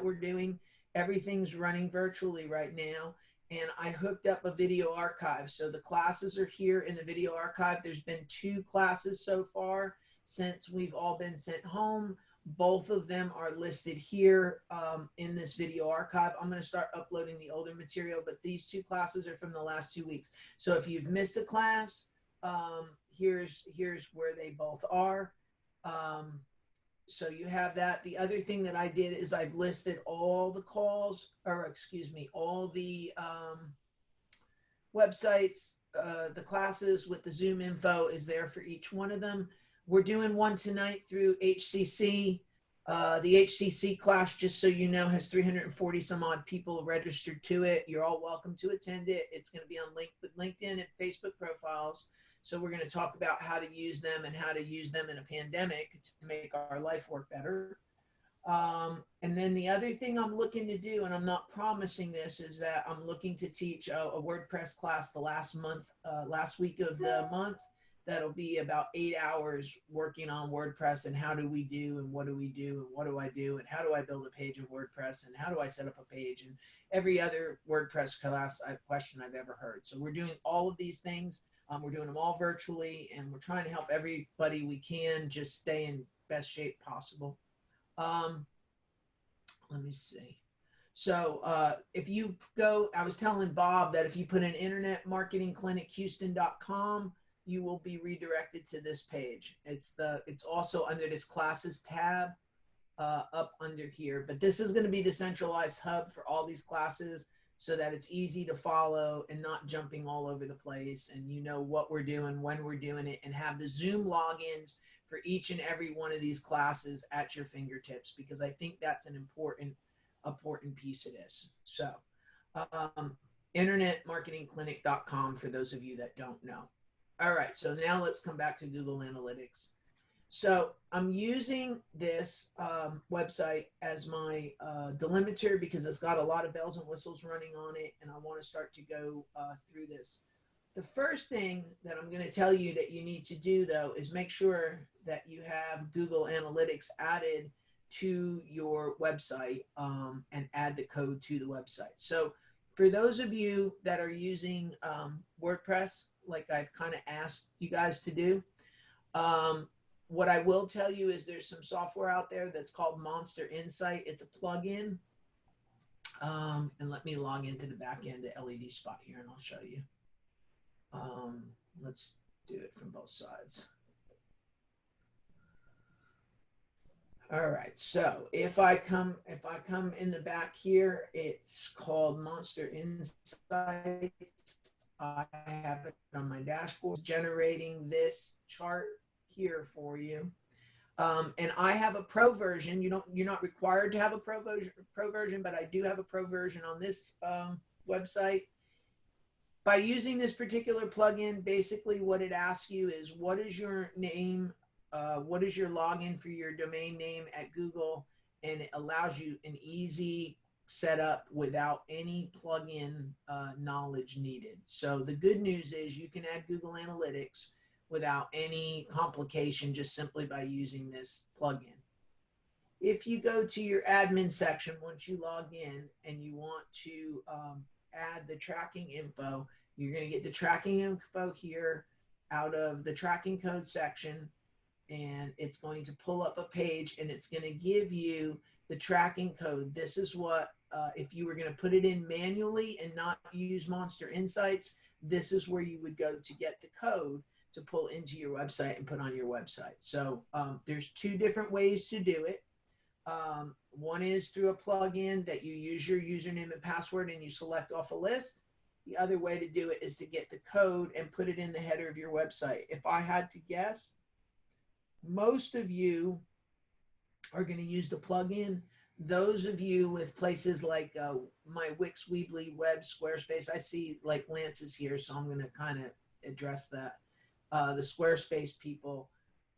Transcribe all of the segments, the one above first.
that we're doing, everything's running virtually right now. And I hooked up a video archive. So the classes are here in the video archive. There's been 2 classes so far since we've all been sent home. Both of them are listed here in this video archive. I'm going to start uploading the older material, but these 2 classes are from the last 2 weeks. So if you've missed a class, here's where they both are. So you have that. The other thing that I did is I've listed all the calls, or excuse me, all the websites, the classes with the Zoom info is there for each one of them. We're doing one tonight through HCC. The HCC class, just so you know, has 340 some odd people registered to it. You're all welcome to attend it. It's going to be on LinkedIn and Facebook profiles. So we're going to talk about how to use them and how to use them in a pandemic to make our life work better. And then the other thing I'm looking to do, and I'm not promising this, is that I'm looking to teach a WordPress class the last week of the month. That'll be about 8 hours working on WordPress and how do we do and what do we do and what do I do and how do I build a page in WordPress and how do I set up a page and every other WordPress question I've ever heard. So we're doing all of these things. We're doing them all virtually, and we're trying to help everybody we can just stay in best shape possible. Let me see. So if you go, I was telling Bob that if you put in internetmarketingclinichouston.com, you will be redirected to this page. It's also under this classes tab up under here. But this is going to be the centralized hub for all these classes so that it's easy to follow and not jumping all over the place. And you know what we're doing, when we're doing it, and have the Zoom logins for each and every one of these classes at your fingertips, because I think that's an important piece of this. So internetmarketingclinic.com for those of you that don't know. All right, so now let's come back to Google Analytics. So I'm using this website as my delimiter because it's got a lot of bells and whistles running on it, and I want to start to go through this. The first thing that I'm going to tell you that you need to do, though, is make sure that you have Google Analytics added to your website and add the code to the website. So for those of you that are using WordPress, like I've kind of asked you guys to do, what I will tell you is there's some software out there that's called Monster Insight. It's a plugin. And let me log into the back end of LED Spot here and I'll show you. Let's do it from both sides. All right, so if I come in the back here, it's called Monster Insights. I have it on my dashboard, generating this chart here for you. And I have a pro version. You're not required to have a pro version, but I do have a pro version on this website. By using this particular plugin, basically what it asks you is, what is your name? What is your login for your domain name at Google? And it allows you an easy setup without any plugin knowledge needed. So the good news is you can add Google Analytics without any complication, just simply by using this plugin. If you go to your admin section, once you log in and you want to add the tracking info, you're going to get the tracking info here out of the tracking code section, and it's going to pull up a page and it's going to give you the tracking code. This is what, if you were going to put it in manually and not use Monster Insights, this is where you would go to get the code to pull into your website and put on your website. So there's 2 different ways to do it. One is through a plugin that you use your username and password and you select off a list. The other way to do it is to get the code and put it in the header of your website. If I had to guess, most of you are going to use the plugin. Those of you with places like my Wix, Weebly, Web, Squarespace, I see like Lance is here, so I'm going to kind of address that. The Squarespace people,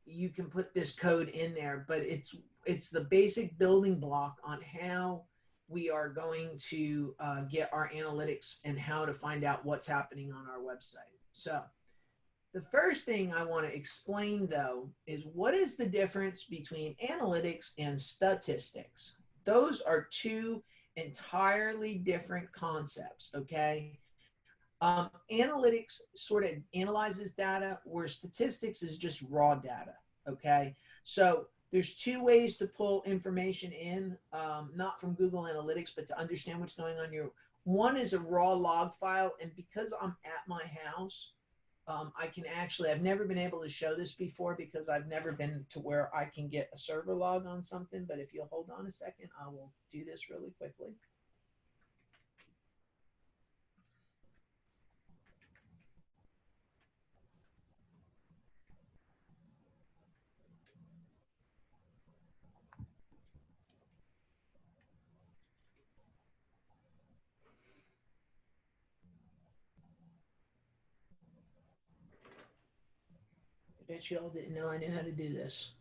you can put this code in there, but it's the basic building block on how we are going to get our analytics and how to find out what's happening on our website. So the first thing I want to explain, though, is what is the difference between analytics and statistics? those are two entirely different concepts, okay? Analytics sort of analyzes data, where statistics is just raw data, okay? So there's two ways to pull information in, not from Google Analytics, but to understand what's going on your, one is a raw log file. And because I'm at my house, I can actually, I've never been able to show this before because I've never been to where I can get a server log on something. But if you'll hold on a second, I will do this really quickly. I bet you all didn't know I knew how to do this.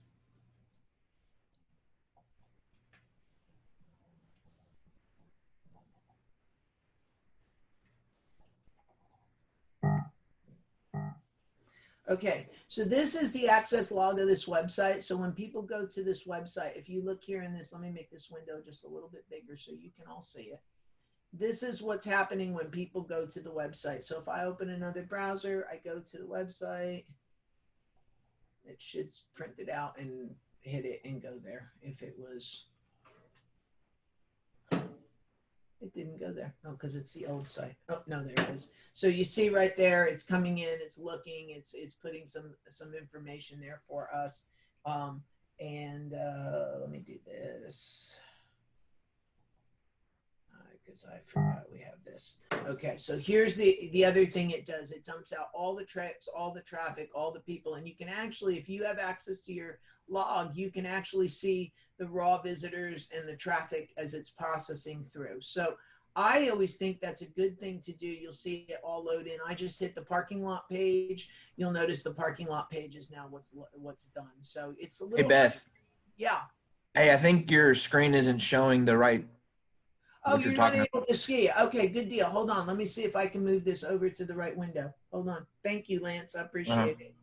Okay, so this is the access log of this website. So when people go to this website, if you look here in this, let me make this window just a little bit bigger so you can all see it. This is what's happening when people go to the website. So if I open another browser, I go to the website, it should print it out and hit it and go there. If it was, it didn't go there. Oh, because it's the old site. Oh, no, there it is. So you see right there, it's coming in, it's looking, it's putting some information there for us. Let me do this. Because I forgot we have this. Okay, so here's the other thing it does. It dumps out all the trips, all the traffic, all the people, and you can actually, if you have access to your log, you can actually see the raw visitors and the traffic as it's processing through. So I always think that's a good thing to do. You'll see it all load in. I just hit the parking lot page. You'll notice the parking lot page is now what's done. So it's a little. Hey, Beth. Yeah. Hey, I think your screen isn't showing the right. Oh, you're not able to see. Okay, good deal. Hold on. Let me see if I can move this over to the right window. Hold on. Thank you, Lance. I appreciate it.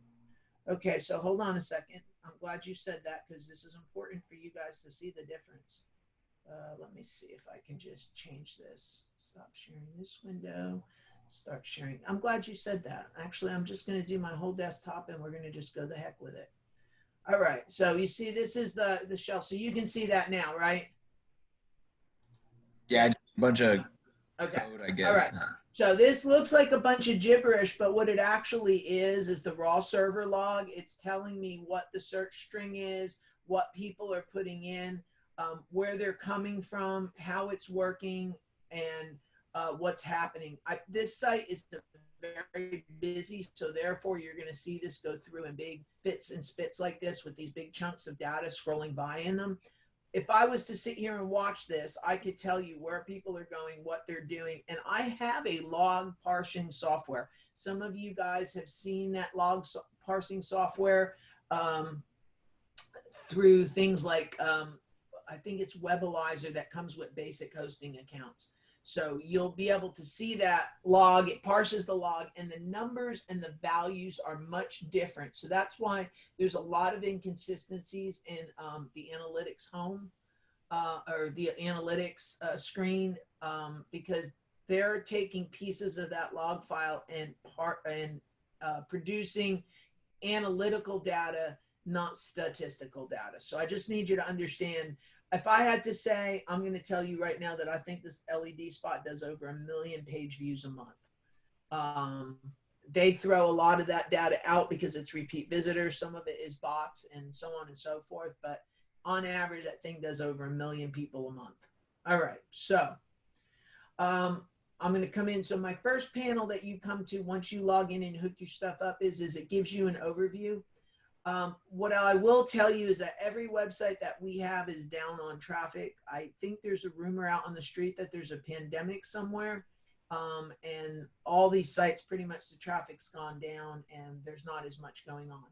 Okay, so hold on a second. I'm glad you said that because this is important for you guys to see the difference. Let me see if I can just change this. Stop sharing this window. Start sharing. I'm glad you said that. Actually, I'm just going to do my whole desktop and we're going to just go the heck with it. All right. So you see, this is the shell. So you can see that now, right? Yeah, a bunch of okay. Code, I guess. All right. So this looks like a bunch of gibberish, but what it actually is the raw server log. It's telling me what the search string is, what people are putting in, where they're coming from, how it's working, and what's happening. This site is very busy, so therefore you're going to see this go through in big fits and spits like this with these big chunks of data scrolling by in them. If I was to sit here and watch this, I could tell you where people are going, what they're doing. And I have a log parsing software. Some of you guys have seen that log parsing software through things like, I think it's Webalizer that comes with basic hosting accounts. So you'll be able to see that log, it parses the log, and the numbers and the values are much different. So that's why there's a lot of inconsistencies in the analytics home or the analytics screen because they're taking pieces of that log file and producing analytical data, not statistical data. So I just need you to understand. If I had to say, I'm going to tell you right now that I think this LED spot does over 1 million page views a month. They throw a lot of that data out because it's repeat visitors. Some of it is bots and so on and so forth. But on average, that thing does over 1 million people a month. All right. So I'm going to come in. So my first panel that you come to once you log in and hook your stuff up is it gives you an overview. What I will tell you is that every website that we have is down on traffic. I think there's a rumor out on the street that there's a pandemic somewhere. And all these sites, pretty much the traffic's gone down and there's not as much going on.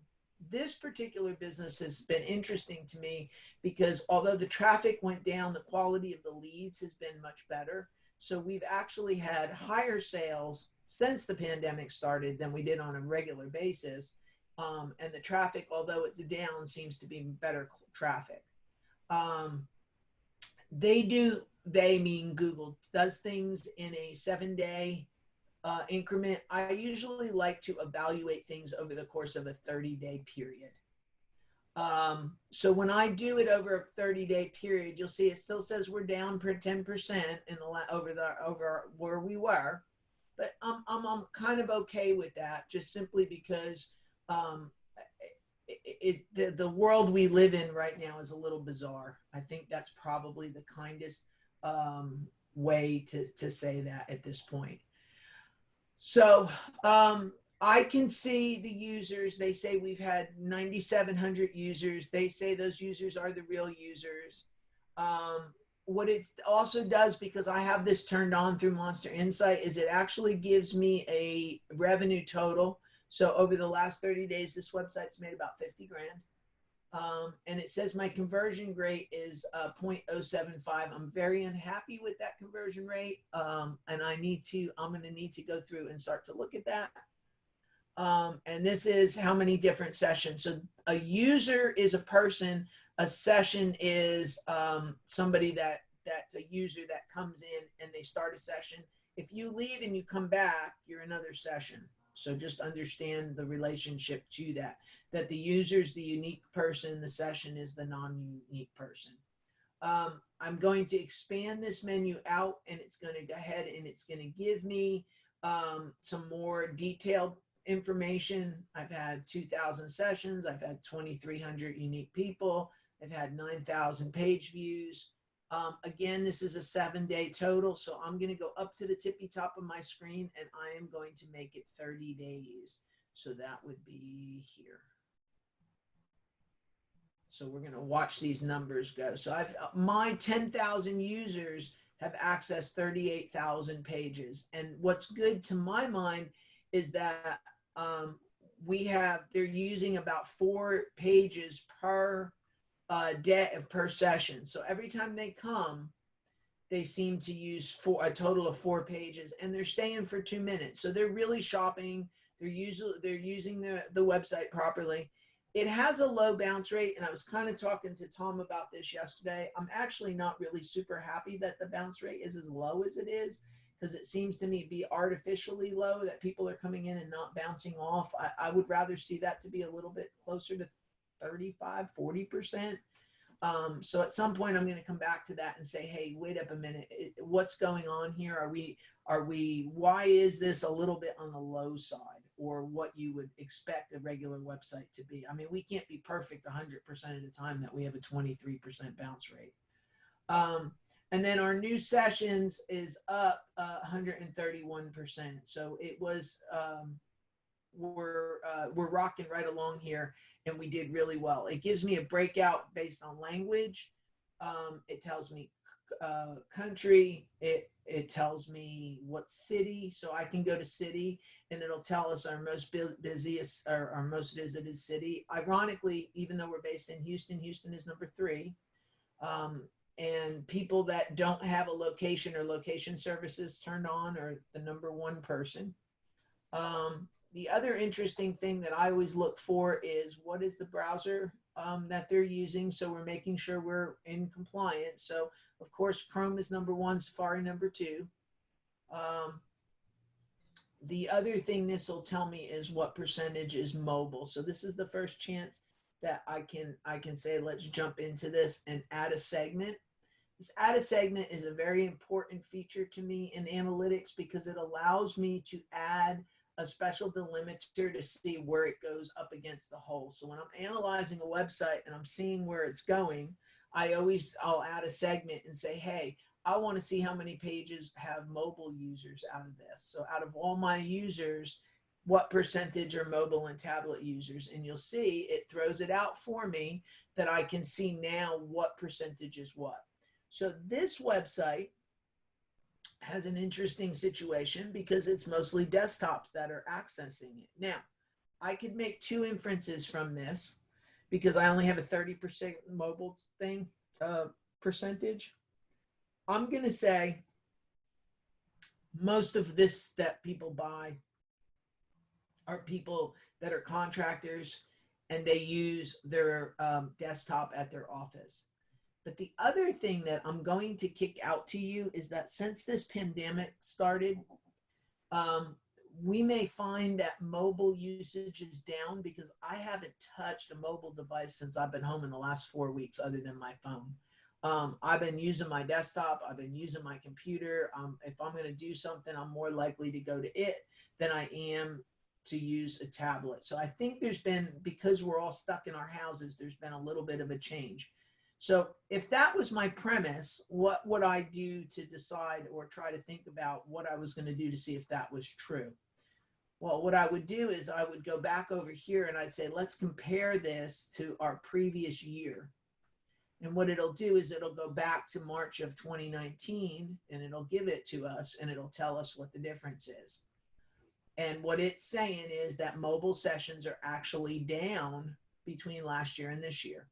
This particular business has been interesting to me because although the traffic went down, the quality of the leads has been much better. So we've actually had higher sales since the pandemic started than we did on a regular basis. And the traffic, although it's down, seems to be better traffic. they mean Google does things in a 7-day increment. I usually like to evaluate things over the course of a 30-day period. So when I do it over a 30-day period, you'll see it still says we're down per 10% in the over where we were, but I'm kind of okay with that, just simply because um, the world we live in right now is a little bizarre. I think that's probably the kindest way to say that at this point. So I can see the users. They say we've had 9,700 users. They say those users are the real users. What it also does, because I have this turned on through Monster Insight, is it actually gives me a revenue total. So over the last 30 days, this website's made about 50 grand. And it says my conversion rate is 0.075. I'm very unhappy with that conversion rate. And I'm going to need to go through and start to look at that. And this is how many different sessions. So a user is a person, a session is somebody that's a user that comes in and they start a session. If you leave and you come back, you're another session. So just understand the relationship to that the user is the unique person, the session is the non-unique person. I'm going to expand this menu out, and it's going to go ahead and it's going to give me some more detailed information. I've had 2,000 sessions. I've had 2,300 unique people. I've had 9,000 page views. Again, this is a 7-day total, so I'm going to go up to the tippy top of my screen, and I am going to make it 30 days. So that would be here. So we're going to watch these numbers go. So my 10,000 users have accessed 38,000 pages. And what's good to my mind is that they're using about 4 pages per day per session. So every time they come, they seem to use a total of 4 pages, and they're staying for 2 minutes. So they're really shopping. They're using the website properly. It has a low bounce rate, and I was kind of talking to Tom about this yesterday. I'm actually not really super happy that the bounce rate is as low as it is, because it seems to me be artificially low, that people are coming in and not bouncing off. I would rather see that to be a little bit closer to 35, 40%. So at some point I'm going to come back to that and say, hey, wait up a minute. What's going on here? Why is this a little bit on the low side, or what you would expect a regular website to be? I mean, we can't be perfect 100% of the time that we have a 23% bounce rate. And then our new sessions is up 131%. So it was, we're rocking right along here, and we did really well. It gives me a breakout based on language. It tells me country. It tells me what city, so I can go to city, and it'll tell us our most busiest or our most visited city. Ironically, even though we're based in Houston, Houston is number 3. And people that don't have a location or location services turned on are the number 1 person. The other interesting thing that I always look for is what is the browser that they're using. So we're making sure we're in compliance. So of course, Chrome is number 1, Safari number 2. The other thing this will tell me is what percentage is mobile. So this is the first chance that I can say, let's jump into this and add a segment. This add a segment is a very important feature to me in analytics, because it allows me to add a special delimiter to see where it goes up against the whole. So when I'm analyzing a website and I'm seeing where it's going, I'll add a segment and say, hey, I want to see how many pages have mobile users out of this. So out of all my users, what percentage are mobile and tablet users? And you'll see it throws it out for me that I can see now what percentage is what. So this website has an interesting situation because it's mostly desktops that are accessing it. Now, I could make 2 inferences from this, because I only have a 30% mobile percentage. I'm going to say most of this that people buy are people that are contractors, and they use their desktop at their office. But the other thing that I'm going to kick out to you is that since this pandemic started, um, we may find that mobile usage is down because I haven't touched a mobile device since I've been home in the last 4 weeks, other than my phone. I've been using my desktop. I've been using my computer. If I'm going to do something, I'm more likely to go to it than I am to use a tablet. So I think there's been, because we're all stuck in our houses, there's been a little bit of a change. So if that was my premise, what would I do to decide or try to think about what I was going to do to see if that was true? Well, what I would do is I would go back over here and I'd say, let's compare this to our previous year. And what it'll do is it'll go back to March of 2019 and it'll give it to us and it'll tell us what the difference is. And what it's saying is that mobile sessions are actually down between last year and this year.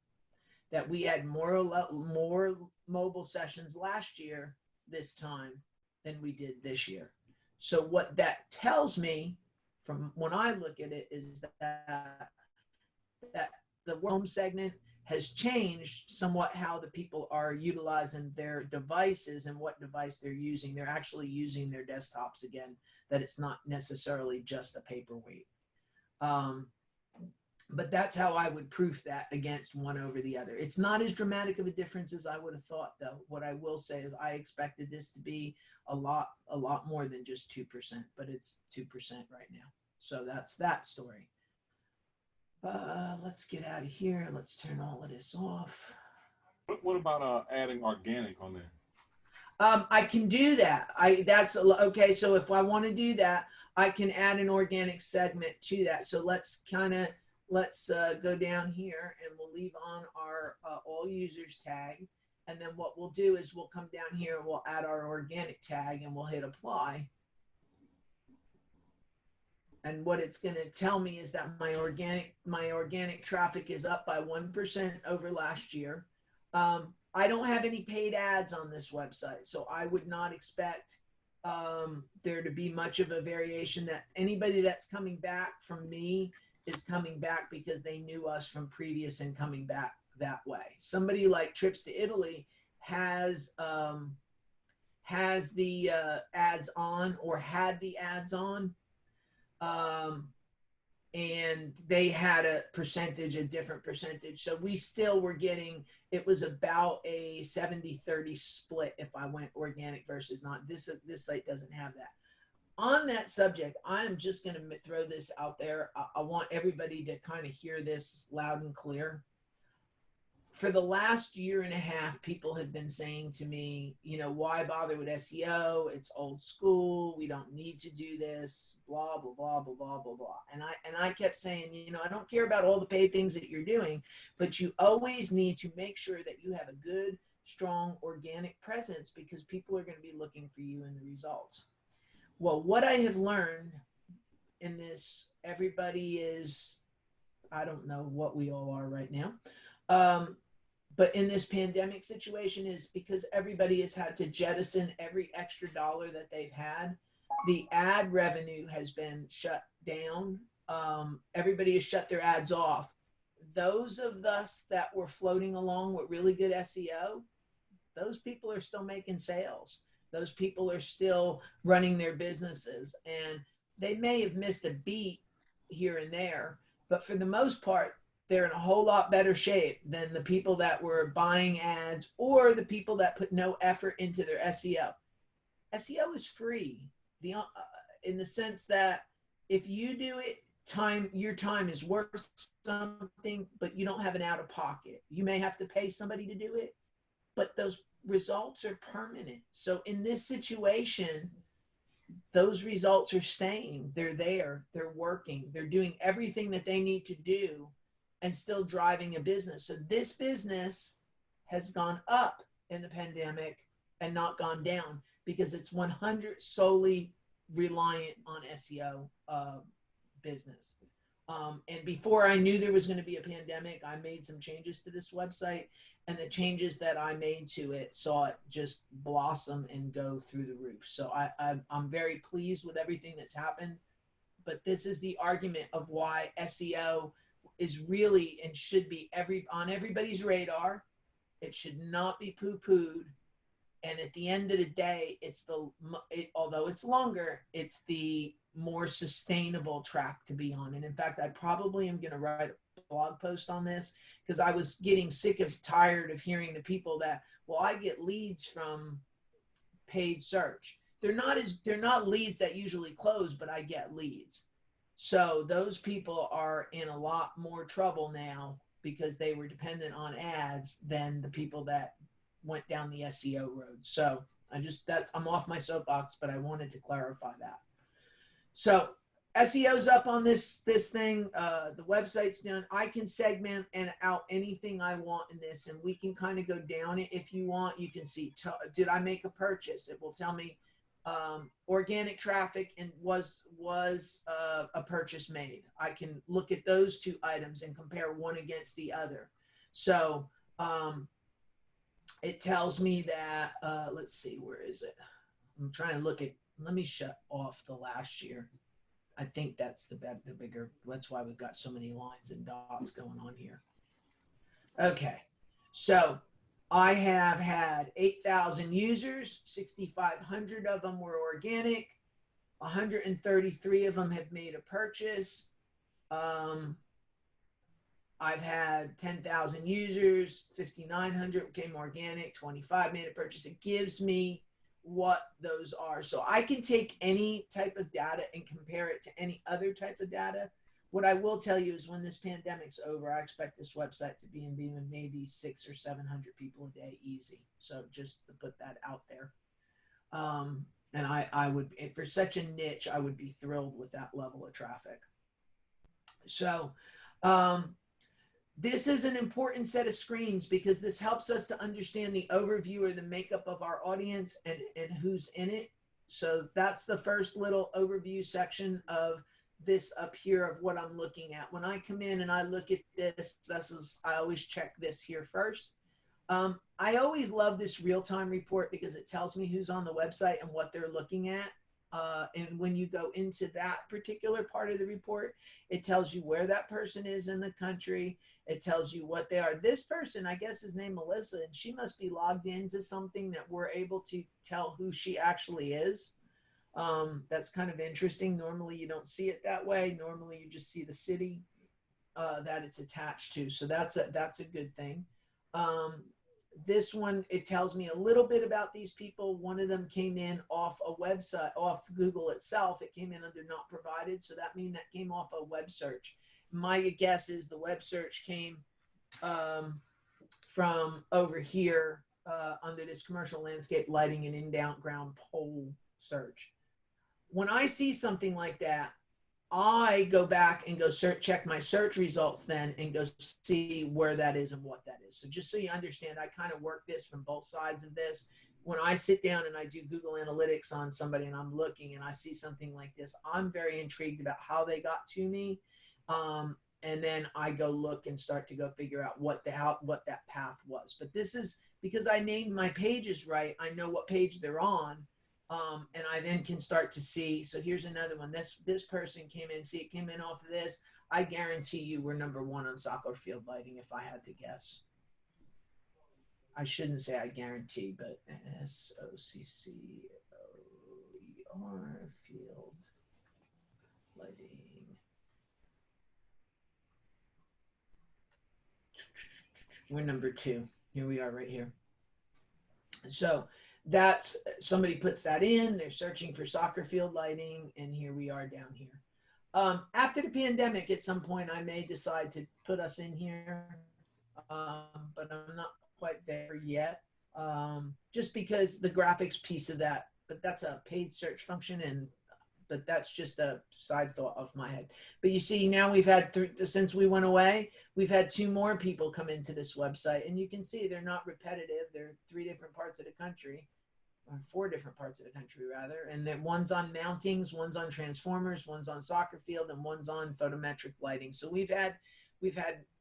That we had more mobile sessions last year this time than we did this year. So what that tells me from when I look at it is that the home segment has changed somewhat how the people are utilizing their devices and what device they're using. They're actually using their desktops again, that it's not necessarily just a paperweight. But that's how I would proof that against one over the other. It's not as dramatic of a difference as I would have thought, though. What I will say is I expected this to be a lot more than just 2%, but it's 2% right now. So that's that story. Let's get out of here. Let's turn all of this off. What about adding organic on there? I can do that. That's okay. So if I want to do that, I can add an organic segment to that. So let's go down here and we'll leave on our all users tag. And then what we'll do is we'll come down here and we'll add our organic tag and we'll hit apply. And what it's going to tell me is that my organic traffic is up by 1% over last year. I don't have any paid ads on this website, so I would not expect there to be much of a variation. That anybody that's coming back from me is coming back because they knew us from previous and coming back that way. Somebody like Trips to Italy has the ads on or had the ads on. And they had a different percentage. So we still were getting, it was about a 70-30 split if I went organic versus not. This site doesn't have that. On that subject, I'm just going to throw this out there. I want everybody to kind of hear this loud and clear. For the last year and a half, people have been saying to me, why bother with SEO? It's old school. We don't need to do this, blah, blah, blah, blah, blah, blah, blah. And I kept saying, I don't care about all the paid things that you're doing, but you always need to make sure that you have a good, strong, organic presence because people are going to be looking for you in the results. Well, what I have learned in this, everybody is, I don't know what we all are right now. But in this pandemic situation is because everybody has had to jettison every extra dollar that they've had. The ad revenue has been shut down. Everybody has shut their ads off. Those of us that were floating along with really good SEO, those people are still making sales. Those people are still running their businesses. And they may have missed a beat here and there, but for the most part, they're in a whole lot better shape than the people that were buying ads or the people that put no effort into their SEO. SEO is free in the sense that if you do it, your time is worth something, but you don't have an out of pocket. You may have to pay somebody to do it, but those results are permanent. So in this situation, those results are staying. They're there. They're working. They're doing everything that they need to do and still driving a business. So this business has gone up in the pandemic and not gone down because it's 100 solely reliant on SEO business. And before I knew there was going to be a pandemic, I made some changes to this website, and the changes that I made to it saw it just blossom and go through the roof. So I'm very pleased with everything that's happened, but this is the argument of why SEO is really and should be on everybody's radar. It should not be poo-pooed. And at the end of the day, although it's longer, it's the more sustainable track to be on. And in fact, I probably am going to write a blog post on this because I was getting tired of hearing the people that, well, I get leads from paid search. They're not leads that usually close, but I get leads. So those people are in a lot more trouble now because they were dependent on ads than the people that went down the SEO road. So I'm off my soapbox, but I wanted to clarify that. So SEO's up on this thing. The website's done. I can segment out anything I want in this, and we can kind of go down it if you want. You can see, did I make a purchase? It will tell me organic traffic and was a purchase made. I can look at those two items and compare one against the other. So it tells me that, let's see, where is it? I'm trying to look at, let me shut off the last year. I think that's the bigger, that's why we've got so many lines and dots going on here. Okay, so I have had 8,000 users, 6,500 of them were organic, 133 of them have made a purchase. I've had 10,000 users, 5,900 became organic, 25 made a purchase. It gives me what those are. So I can take any type of data and compare it to any other type of data. What I will tell you is when this pandemic's over, I expect this website to be in maybe 600 or 700 people a day easy. So just to put that out there. And I would, for such a niche, I would be thrilled with that level of traffic. So this is an important set of screens because this helps us to understand the overview or the makeup of our audience and who's in it. So that's the first little overview section of this up here of what I'm looking at. When I come in and I look at this, I always check this here first. I always love this real-time report because it tells me who's on the website and what they're looking at. And when you go into that particular part of the report, it tells you where that person is in the country. It tells you what they are. This person, I guess his name Melissa, and she must be logged into something that we're able to tell who she actually is. That's kind of interesting. Normally you don't see it that way. Normally you just see the city that it's attached to. So that's a good thing. This one, it tells me a little bit about these people. One of them came in off a website, off Google itself. It came in under not provided. So that means that came off a web search. My guess is the web search came from over here under this commercial landscape lighting and in-ground pole search. When I see something like that, I go back and go check my search results then and go see where that is and what that is. So just so you understand, I kind of work this from both sides of this. When I sit down and I do Google Analytics on somebody and I'm looking and I see something like this, I'm very intrigued about how they got to me. And then I go look and start to go figure out what that path was. But this is because I named my pages right. I know what page they're on. And I then can start to see, so here's another one. This person came in, see, it came in off of this. I guarantee you we're number one on soccer field lighting if I had to guess. I shouldn't say I guarantee, but SOCCOER field lighting. We're number 2. Here we are right here. So that's, somebody puts that in, they're searching for soccer field lighting, and here we are down here. After the pandemic, at some point, I may decide to put us in here, but I'm not quite there yet, just because the graphics piece of that, but that's a paid search function, but that's just a side thought of my head. But you see, now we've had, since we went away, we've had 2 more people come into this website, and you can see they're not repetitive. They're 3 different parts of the country, or 4 different parts of the country rather. And then one's on mountings, one's on transformers, one's on soccer field, and one's on photometric lighting. So we've had,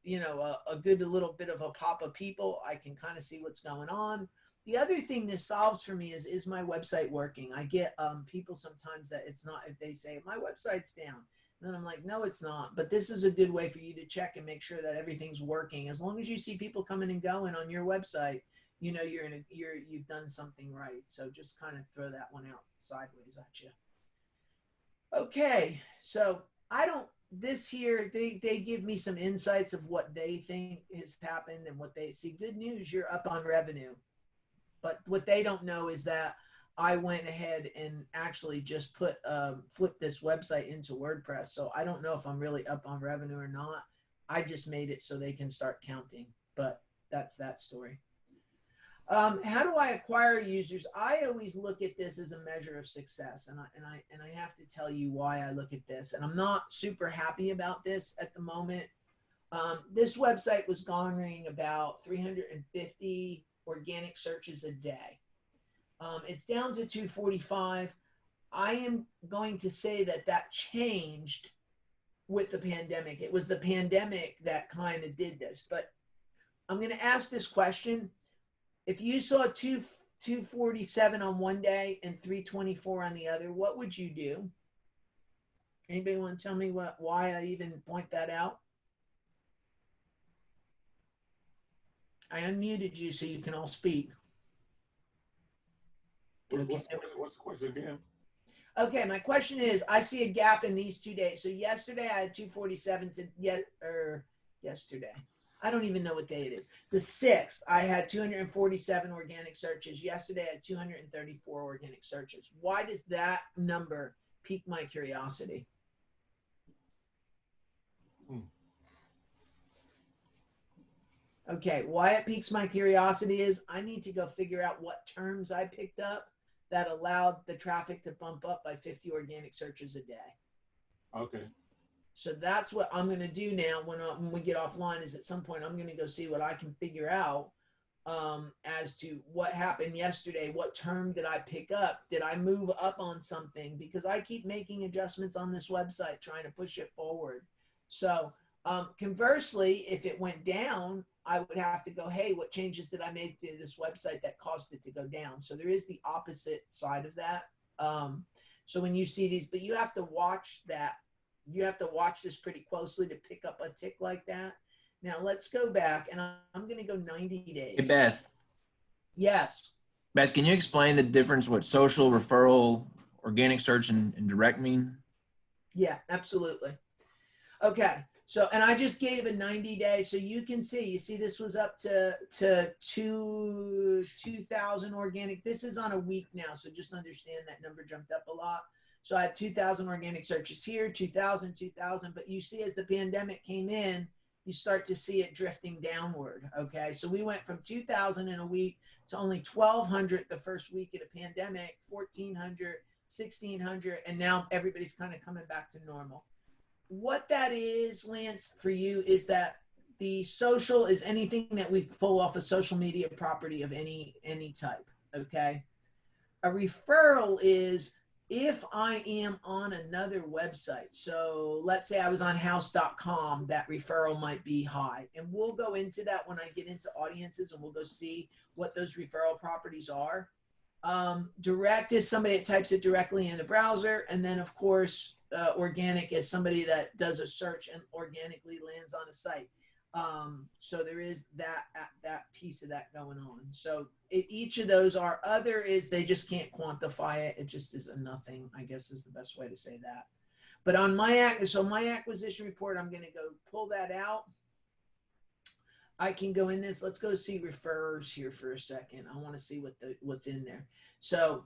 you know, a good little bit of a pop of people. I can kind of see what's going on. The other thing this solves for me is my website working? I get people sometimes that it's not, if they say my website's down, And I'm like, no, it's not. But this is a good way for you to check and make sure that everything's working. As long as you see people coming and going on your website, you know you've done something right. So just kind of throw that one out sideways at you. Okay, so I don't. This here, they give me some insights of what they think has happened and what they see. Good news, you're up on revenue. But what they don't know is that I went ahead and actually just flipped this website into WordPress. So I don't know if I'm really up on revenue or not. I just made it so they can start counting. But that's that story. How do I acquire users? I always look at this as a measure of success, and I have to tell you why I look at this. And I'm not super happy about this at the moment. This website was garnering about 350 organic searches a day. It's down to 245. I am going to say that changed with the pandemic. It was the pandemic that kind of did this. But I'm going to ask this question. If you saw 247 on one day and 324 on the other, what would you do? Anybody want to tell me why I even point that out? I unmuted you so you can all speak. What's the question again? Okay, my question is, I see a gap in these 2 days. So yesterday I had 247 yesterday. I don't even know what day it is. The 6th, I had 247 organic searches. Yesterday I had 234 organic searches. Why does that number pique my curiosity? Okay, why it piques my curiosity is I need to go figure out what terms I picked up that allowed the traffic to bump up by 50 organic searches a day. Okay. So that's what I'm going to do now when we get offline is at some point I'm going to go see what I can figure out as to what happened yesterday. What term did I pick up? Did I move up on something? Because I keep making adjustments on this website, trying to push it forward. So conversely, if it went down, I would have to go, hey, what changes did I make to this website that caused it to go down? So there is the opposite side of that. So when you see these, but you have to watch that. You have to watch this pretty closely to pick up a tick like that. Now let's go back, and I'm going to go 90 days. Hey, Beth. Yes. Beth, can you explain the difference what social, referral, organic search, and direct mean? Yeah, absolutely. Okay. So, and I just gave a 90-day, so you can see, this was up to 2,000 organic. This is on a week now, so just understand that number jumped up a lot. So I had 2,000 organic searches here, 2,000, but you see as the pandemic came in, you start to see it drifting downward, okay? So we went from 2,000 in a week to only 1,200 the first week of the pandemic, 1,400, 1,600, and now everybody's kind of coming back to normal. What that is, Lance, for you is that the social is anything that we pull off a social media property of any type, okay? A referral is if I am on another website. So let's say I was on house.com, that referral might be high. And we'll go into that when I get into audiences and we'll go see what those referral properties are. Direct is somebody that types it directly in the browser. And then of course, organic is somebody that does a search and organically lands on a site. So there is that piece of that going on. So each of those are. Other is they just can't quantify it. It just is a nothing, I guess is the best way to say that. But on my acquisition report, I'm going to go pull that out. I can go in this. Let's go see referrers here for a second. I want to see what's in there. So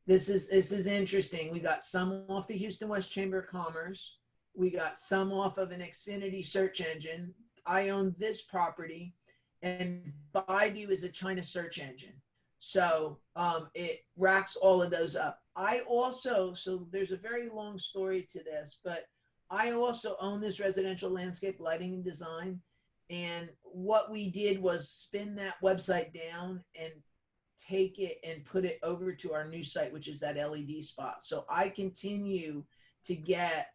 this is interesting. We got some off the Houston West Chamber of Commerce. We got some off of an Xfinity search engine. I own this property, and Baidu is a China search engine. So it racks all of those up. I also, so there's a very long story to this, but I also own this residential landscape lighting and design. And what we did was spin that website down and take it and put it over to our new site, which is that LED spot. So I continue to get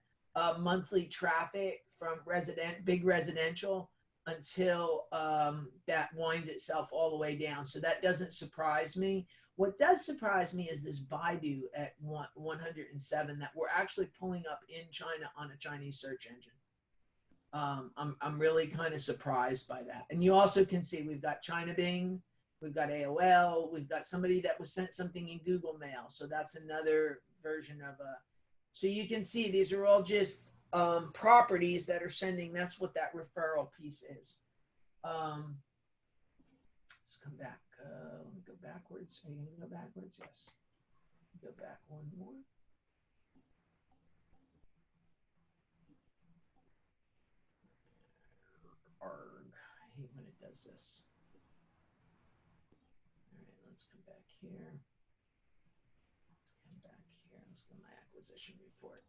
monthly traffic from big residential until that winds itself all the way down. So that doesn't surprise me. What does surprise me is this Baidu at 107 that we're actually pulling up in China on a Chinese search engine. I'm really kind of surprised by that. And you also can see we've got China Bing, we've got AOL, we've got somebody that was sent something in Google Mail. So that's another version of a, so you can see these are all just properties that are sending. That's what that referral piece is. Let's come back. Let me go backwards. Are you going to go backwards? Yes. Go back one more. Arg. I hate when it does this. All right, let's come back here. Let's come back here. Let's go to my acquisition report.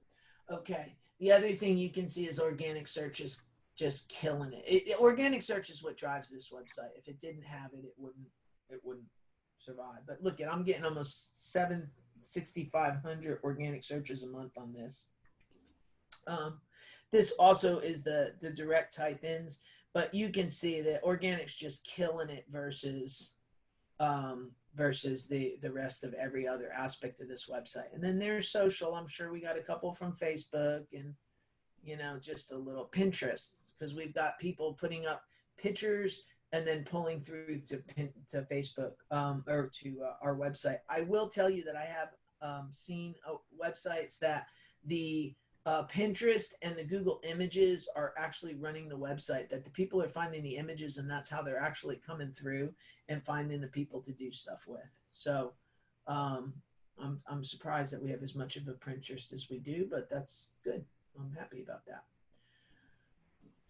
Okay. The other thing you can see is organic search is just killing it. Organic search is what drives this website. If it didn't have it, it wouldn't survive. But look, I'm getting almost 6,500 organic searches a month on this. This also is the direct type ins, but you can see that organic's just killing it versus the rest of every other aspect of this website. And then there's social. I'm sure we got a couple from Facebook and, you know, just a little Pinterest, because we've got people putting up pictures and then pulling through to Facebook or to our website. I will tell you that I have seen websites that the Pinterest and the Google Images are actually running the website, that the people are finding the images and that's how they're actually coming through and finding the people to do stuff with. So I'm surprised that we have as much of a Pinterest as we do, but that's good. I'm happy about that.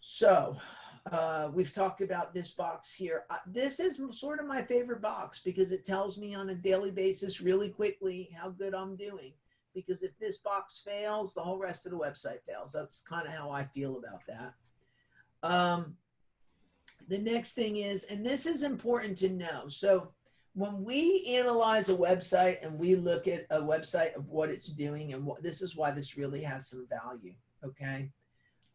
So we've talked about this box here. This is sort of my favorite box because it tells me on a daily basis really quickly how good I'm doing. Because if this box fails, the whole rest of the website fails. That's kind of how I feel about that. The next thing is, and this is important to know. So when we analyze a website and we look at a website of what it's doing, and this is why this really has some value, okay?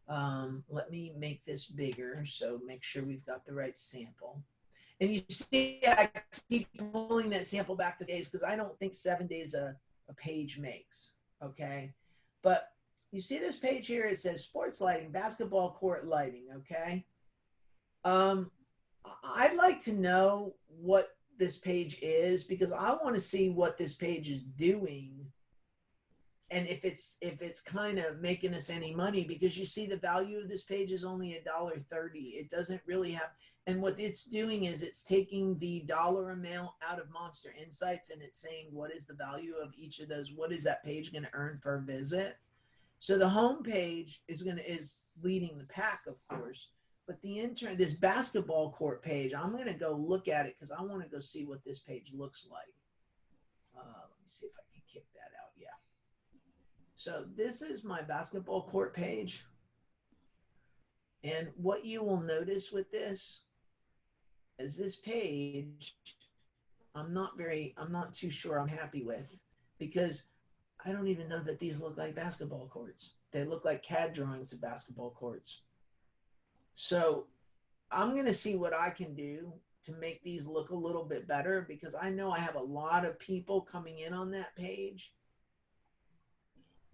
Let me make this bigger, so make sure we've got the right sample. And you see, I keep pulling that sample back to days because I don't think 7 days a page makes, okay? But you see this page here, it says sports lighting, basketball court lighting, okay? I'd like to know what this page is because I want to see what this page is doing and if it's kind of making us any money, because you see the value of this page is only $1.30. It doesn't really have, and what it's doing is it's taking the dollar amount out of Monster Insights and it's saying what is the value of each of those, what is that page going to earn per visit. So the home page is leading the pack, of course, but this basketball court page, I'm going to go look at it because I want to go see what this page looks like. Let me see if I can kick that out. Yeah. So this is my basketball court page. And what you will notice with this is this page, I'm not too sure I'm happy with, because I don't even know that these look like basketball courts. They look like CAD drawings of basketball courts. So I'm going to see what I can do to make these look a little bit better, because I know I have a lot of people coming in on that page.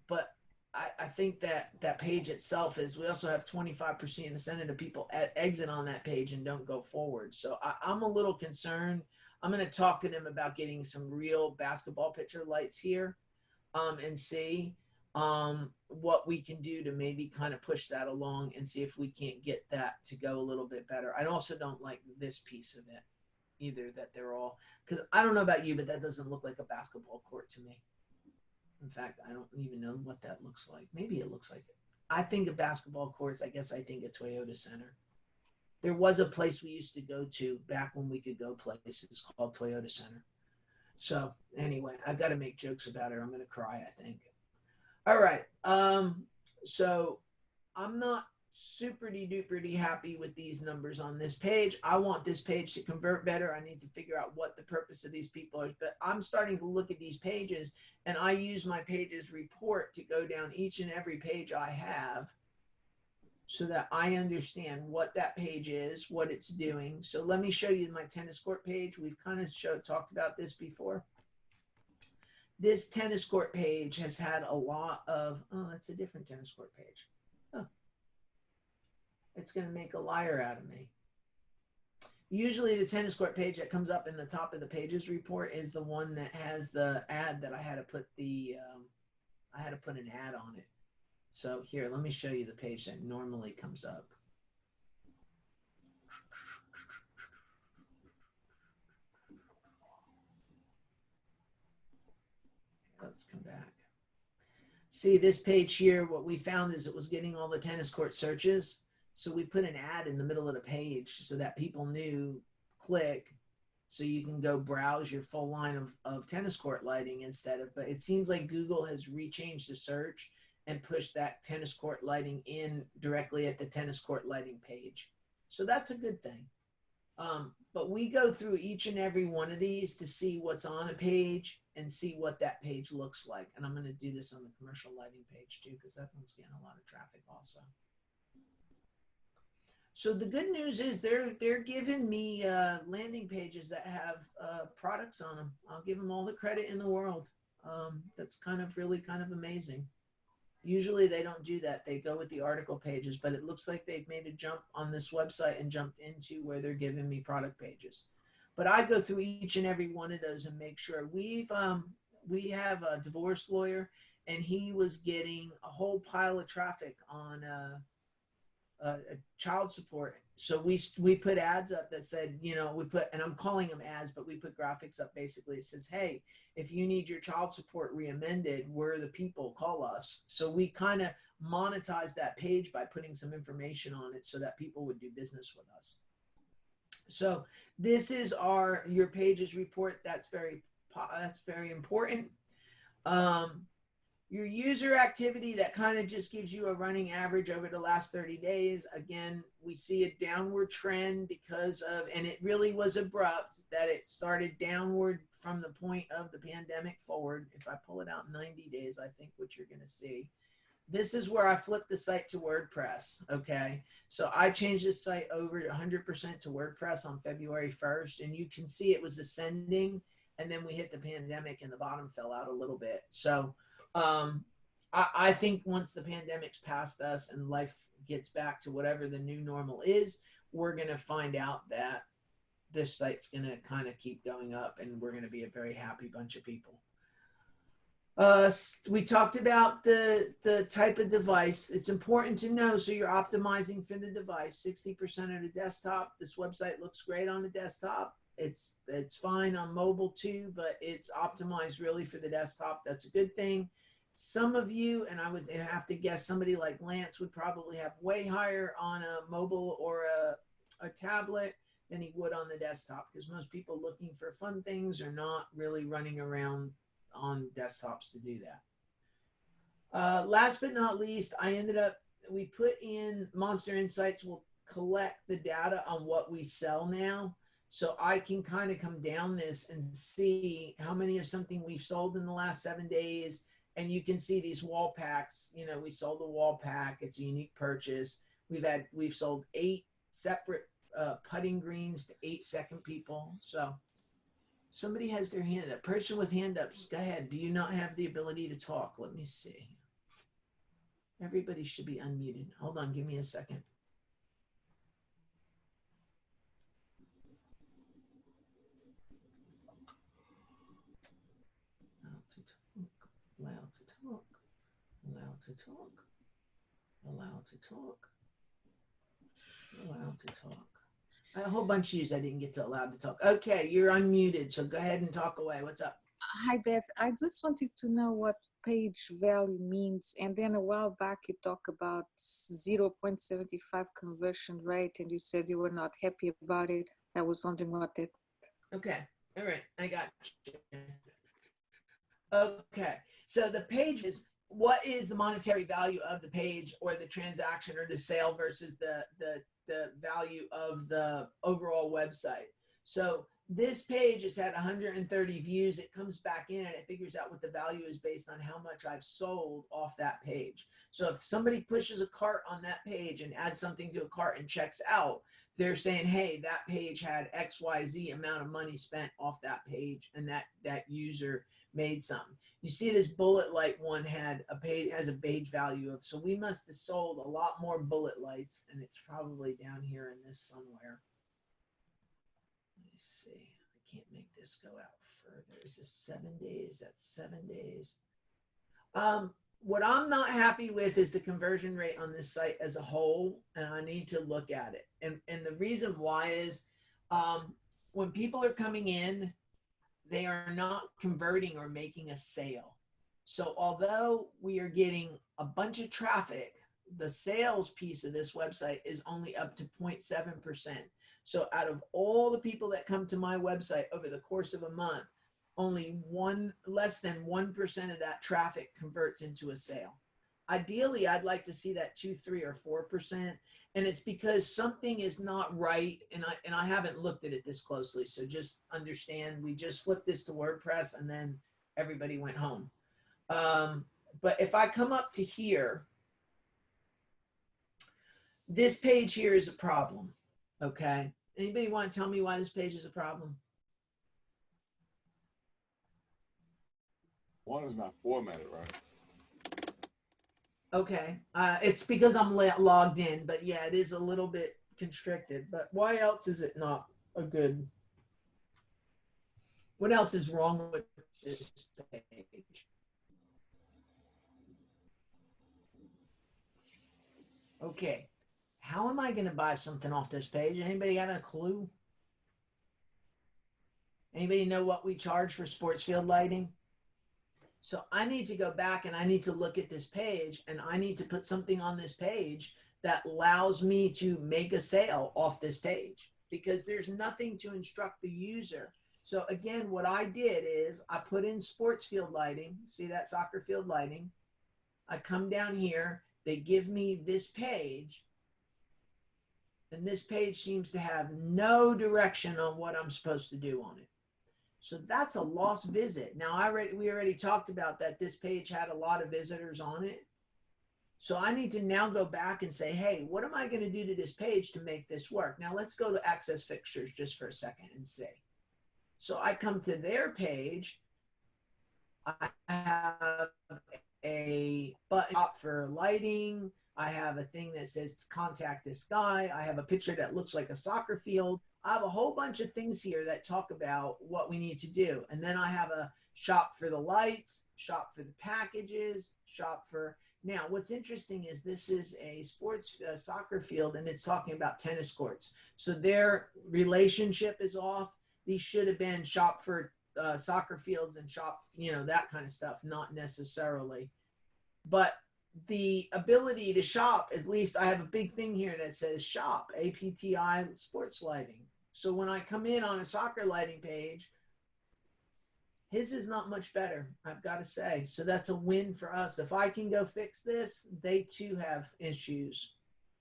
But I think that page itself is, we also have 25% of people exit on that page and don't go forward. So I'm a little concerned. I'm going to talk to them about getting some real basketball picture lights here and see what we can do to maybe kind of push that along and see if we can't get that to go a little bit better. I also don't like this piece of it either, that they're all, because I don't know about you, but that doesn't look like a basketball court to me. In fact, I don't even know what that looks like. Maybe it looks like it. I think of basketball courts, I guess I think of Toyota Center. There was a place we used to go to back when we could go places called Toyota Center. So anyway, I've got to make jokes about it. I'm going to cry, I think. All right. So I'm not super-duper happy with these numbers on this page. I want this page to convert better. I need to figure out what the purpose of these people is. But I'm starting to look at these pages, and I use my pages report to go down each and every page I have so that I understand what that page is, what it's doing. So let me show you my tennis court page. We've kind of talked about this before. This tennis court page has had a lot of, oh, that's a different tennis court page. Oh, it's going to make a liar out of me. Usually the tennis court page that comes up in the top of the pages report is the one that has the ad that I had to put the, I had to put an ad on it. So here, let me show you the page that normally comes up. Let's come back. See this page here, what we found is it was getting all the tennis court searches. So we put an ad in the middle of the page so that people knew, click, so you can go browse your full line of tennis court lighting instead of, but it seems like Google has rechanged the search and pushed that tennis court lighting in directly at the tennis court lighting page. So that's a good thing. But we go through each and every one of these to see what's on a page and see what that page looks like. And I'm going to do this on the commercial lighting page too, because that one's getting a lot of traffic also. So the good news is they're giving me landing pages that have products on them. I'll give them all the credit in the world. That's really kind of amazing. Usually they don't do that. They go with the article pages, but it looks like they've made a jump on this website and jumped into where they're giving me product pages. But I go through each and every one of those and make sure. We have a divorce lawyer, and he was getting a whole pile of traffic on child support. So we put ads up that said, you know, and I'm calling them ads, but we put graphics up basically. It says, hey, if you need your child support reamended, we're the people, call us. So we kind of monetize that page by putting some information on it so that people would do business with us. So this is your pages report. That's very important. Your user activity, that kind of just gives you a running average over the last 30 days. Again, we see a downward trend because of, and it really was abrupt, that it started downward from the point of the pandemic forward. If I pull it out 90 days, I think what you're going to see. This is where I flipped the site to WordPress, okay? So I changed this site over to 100% to WordPress on February 1st, and you can see it was ascending, and then we hit the pandemic and the bottom fell out a little bit. So I think once the pandemic's past us and life gets back to whatever the new normal is, we're going to find out that this site's going to kind of keep going up, and we're going to be a very happy bunch of people. We talked about the type of device. It's important to know, so you're optimizing for the device. 60% of the desktop. This website looks great on the desktop. It's fine on mobile too, but it's optimized really for the desktop. That's a good thing. Some of you, and I would have to guess somebody like Lance would probably have way higher on a mobile or a tablet than he would on the desktop, because most people looking for fun things are not really running around on desktops to do that. Last but not least, we put in Monster Insights will collect the data on what we sell now. So I can kind of come down this and see how many of something we've sold in the last 7 days. And you can see these wall packs. You know, we sold a wall pack. It's a unique purchase. We've sold 8 separate putting greens to 8 second people. So somebody has their hand up. Person with hand ups, go ahead. Do you not have the ability to talk? Let me see. Everybody should be unmuted. Hold on, give me a second. Allowed to talk, allowed to talk, allowed to talk, allowed to talk. A whole bunch of yous I didn't get to allowed to talk. Okay, you're unmuted, so go ahead and talk away. What's up? Hi, Beth. I just wanted to know what page value means. And then a while back, you talked about 0.75 conversion rate, and you said you were not happy about it. I was wondering what it. Okay, all right, I got you. Okay, so the page is, what is the monetary value of the page or the transaction or the sale versus the value of the overall website. So this page has had 130 views. It comes back in and it figures out what the value is based on how much I've sold off that page. So if somebody pushes a cart on that page and adds something to a cart and checks out, they're saying, hey, that page had XYZ amount of money spent off that page, and that user made something. You see this bullet light one has a page value of, so we must have sold a lot more bullet lights, and it's probably down here in this somewhere. Let me see. I can't make this go out further. Is this 7 days? That's 7 days. What I'm not happy with is the conversion rate on this site as a whole, and I need to look at it. And the reason why is when people are coming in, they are not converting or making a sale. So although we are getting a bunch of traffic, the sales piece of this website is only up to 0.7%. So out of all the people that come to my website over the course of a month, only less than 1% of that traffic converts into a sale. Ideally, I'd like to see that 2, 3, or 4%. And it's because something is not right. And I haven't looked at it this closely. So just understand, we just flipped this to WordPress and then everybody went home. But if I come up to here, this page here is a problem. Okay. Anybody want to tell me why this page is a problem? One is not formatted right. Okay. It's because I'm logged in, but yeah, it is a little bit constricted. But why else is it not a good? What else is wrong with this page? Okay. How am I going to buy something off this page? Anybody got a clue? Anybody know what we charge for sports field lighting? So I need to go back and I need to look at this page, and I need to put something on this page that allows me to make a sale off this page, because there's nothing to instruct the user. So again, what I did is I put in sports field lighting. See that soccer field lighting? I come down here, they give me this page, and this page seems to have no direction on what I'm supposed to do on it. So that's a lost visit. Now, we already talked about that this page had a lot of visitors on it. So I need to now go back and say, hey, what am I going to do to this page to make this work? Now let's go to access fixtures just for a second and see. So I come to their page. I have a button up for lighting. I have a thing that says contact this guy. I have a picture that looks like a soccer field. I have a whole bunch of things here that talk about what we need to do. And then I have a shop for the lights, shop for the packages, shop for... Now, what's interesting is this is a sports soccer field, and it's talking about tennis courts. So their relationship is off. These should have been shop for soccer fields and shop, that kind of stuff, not necessarily. But the ability to shop, at least I have a big thing here that says shop, APTI sports lighting. So when I come in on a soccer lighting page, his is not much better, I've got to say. So that's a win for us. If I can go fix this, they too have issues.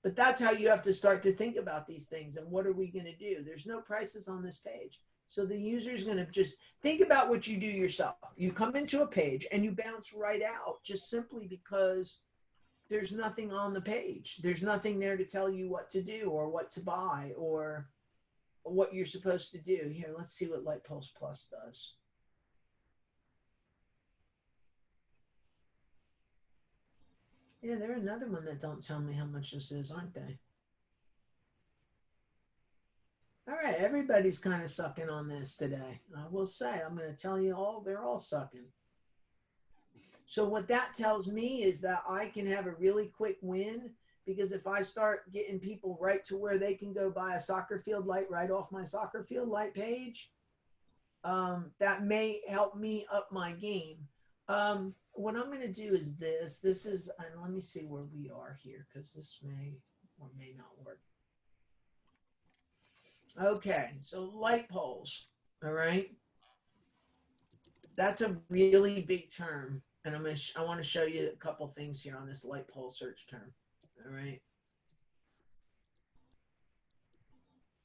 But that's how you have to start to think about these things. And what are we going to do? There's no prices on this page. So the user is going to just think about what you do yourself. You come into a page and you bounce right out just simply because there's nothing on the page. There's nothing there to tell you what to do or what to buy or what you're supposed to do. Here, let's see what Light Pulse Plus does. Yeah, they're another one that don't tell me how much this is, aren't they? All right, everybody's kind of sucking on this today. I will say, I'm going to tell you all, they're all sucking. So what that tells me is that I can have a really quick win, because if I start getting people right to where they can go buy a soccer field light right off my soccer field light page, that may help me up my game. What I'm going to do is this is, and let me see where we are here, because this may or may not work. Okay, so light poles, all right? That's a really big term, and I want to show you a couple things here on this light pole search term, all right?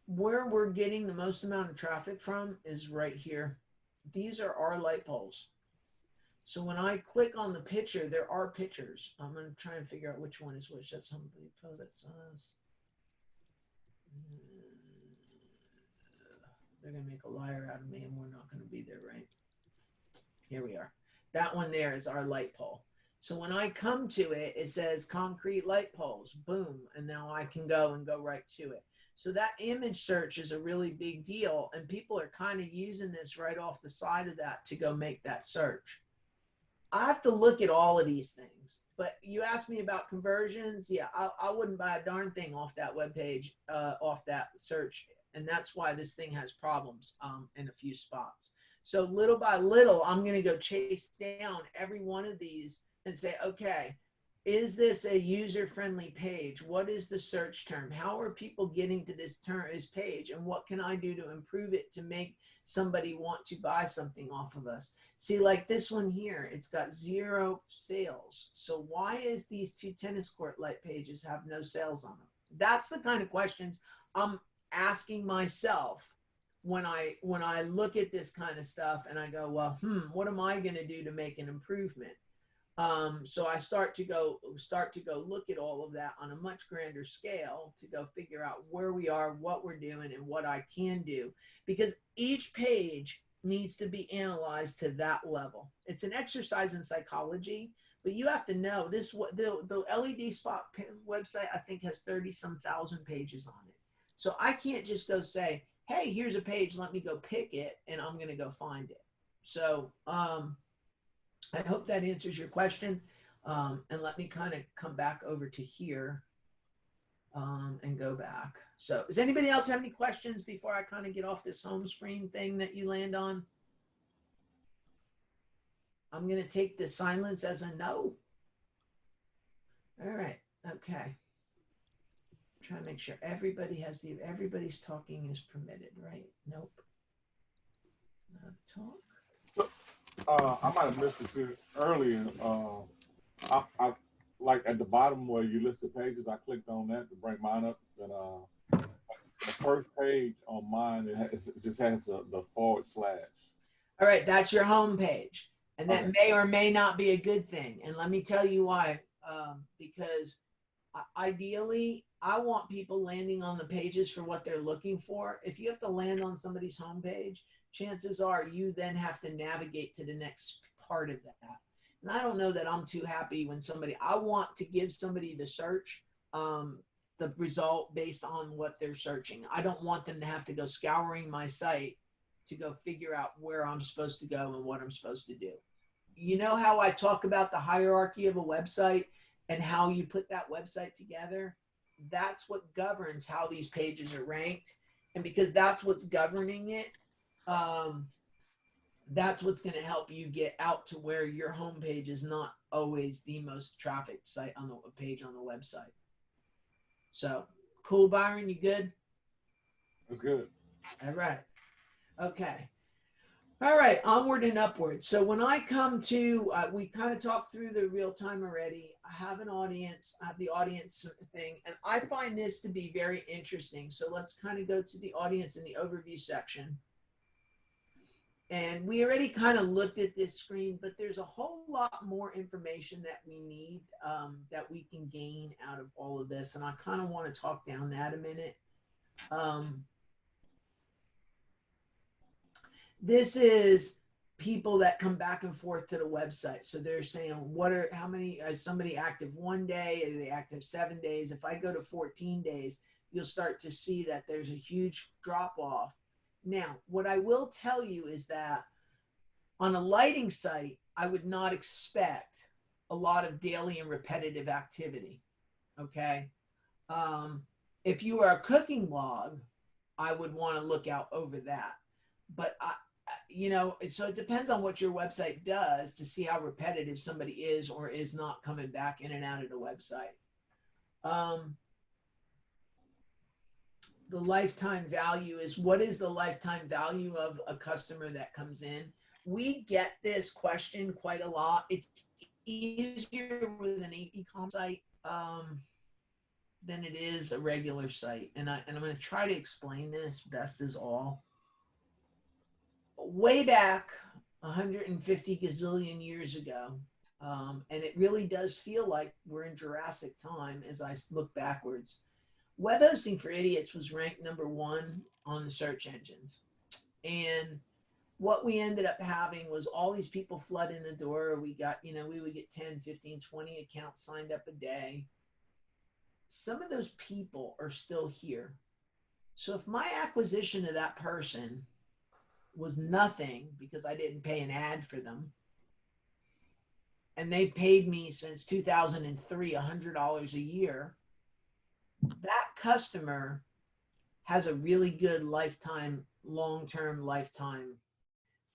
where we're getting the most amount of traffic from is right here. These are our light poles. So when I click on the picture, there are pictures. I'm going to try and figure out which one is which. That's Home Depot. That's us. They're going to make a liar out of me, and we're not going to be there, right? Here we are. That one there is our light pole. So when I come to it, it says concrete light poles, boom, and now I can go right to it. So that image search is a really big deal, and people are kind of using this right off the side of that to go make that search. I have to look at all of these things, but you asked me about conversions. Yeah, I wouldn't buy a darn thing off that webpage, off that search, and that's why this thing has problems in a few spots. So little by little, I'm going to go chase down every one of these and say, okay, is this a user-friendly page? What is the search term? How are people getting to this page? And what can I do to improve it to make somebody want to buy something off of us? See, like this one here, it's got 0 sales. So why is these 2 tennis court light pages have no sales on them? That's the kind of questions I'm asking myself when I look at this kind of stuff and I go, well, what am I going to do to make an improvement? So I start to go look at all of that on a much grander scale to go figure out where we are, what we're doing, and what I can do, because each page needs to be analyzed to that level. It's an exercise in psychology, but you have to know this. The LED Spot website, I think, has 30-some thousand pages on it. So I can't just go say, hey, here's a page, let me go pick it, and I'm going to go find it. So I hope that answers your question. And let me kind of come back over to here and go back. So does anybody else have any questions before I kind of get off this home screen thing that you land on? I'm going to take the silence as a no. All right. Okay. Trying to make sure everybody's talking is permitted, right? Nope. Not talk. So, I might have missed this earlier. I like at the bottom where you list the pages, I clicked on that to bring mine up. And the first page on mine, it just has the /. All right, that's your home page. And that may or may not be a good thing. And let me tell you why. Because ideally, I want people landing on the pages for what they're looking for. If you have to land on somebody's homepage, chances are you then have to navigate to the next part of that. And I don't know that I'm too happy when I want to give somebody the search, the result based on what they're searching. I don't want them to have to go scouring my site to go figure out where I'm supposed to go and what I'm supposed to do. You know how I talk about the hierarchy of a website and how you put that website together? That's what governs how these pages are ranked. And because that's what's governing it, that's what's going to help you get out to where your homepage is not always the most trafficked site on the page on the website. So, cool, Byron, you good? That's good. All right. Okay. All right, onward and upward. So when I come to, we kind of talked through the real time already. I have an audience, I have the audience thing, and I find this to be very interesting. So let's kind of go to the audience in the overview section. And we already kind of looked at this screen, but there's a whole lot more information that we need, that we can gain out of all of this. And I kind of want to talk down that a minute. This is people that come back and forth to the website. So they're saying, how many, is somebody active 1 day? Are they active 7 days? If I go to 14 days, you'll start to see that there's a huge drop off. Now, what I will tell you is that on a lighting site, I would not expect a lot of daily and repetitive activity. Okay. If you are a cooking blog, I would want to look out over that. But so it depends on what your website does to see how repetitive somebody is or is not coming back in and out of the website. The lifetime value is, what is the lifetime value of a customer that comes in? We get this question quite a lot. It's easier with an e-com site. than it is a regular site. And I'm going to try to explain this best as all. Way back 150 gazillion years ago, and it really does feel like we're in Jurassic time as I look backwards. Web hosting for idiots was ranked #1 on the search engines. And what we ended up having was all these people flood in the door. We got, we would get 10, 15, 20 accounts signed up a day. Some of those people are still here. So if my acquisition of that person was nothing because I didn't pay an ad for them, and they paid me since 2003 $100 a year, that customer has a really good lifetime, long-term lifetime.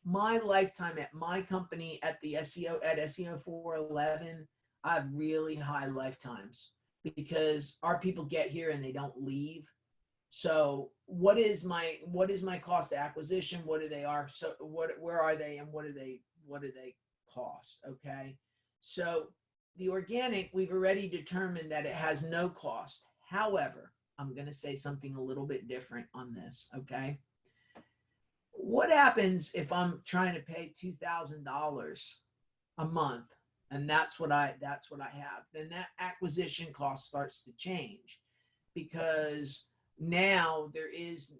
My lifetime at my company at SEO 411, I have really high lifetimes because our people get here and they don't leave. So what is my cost of acquisition? What do they are? So where are they and what do they cost? Okay. So the organic, we've already determined that it has no cost. However, I'm going to say something a little bit different on this. Okay. What happens if I'm trying to pay $2,000 a month and that's what I have? Then that acquisition cost starts to change because now there is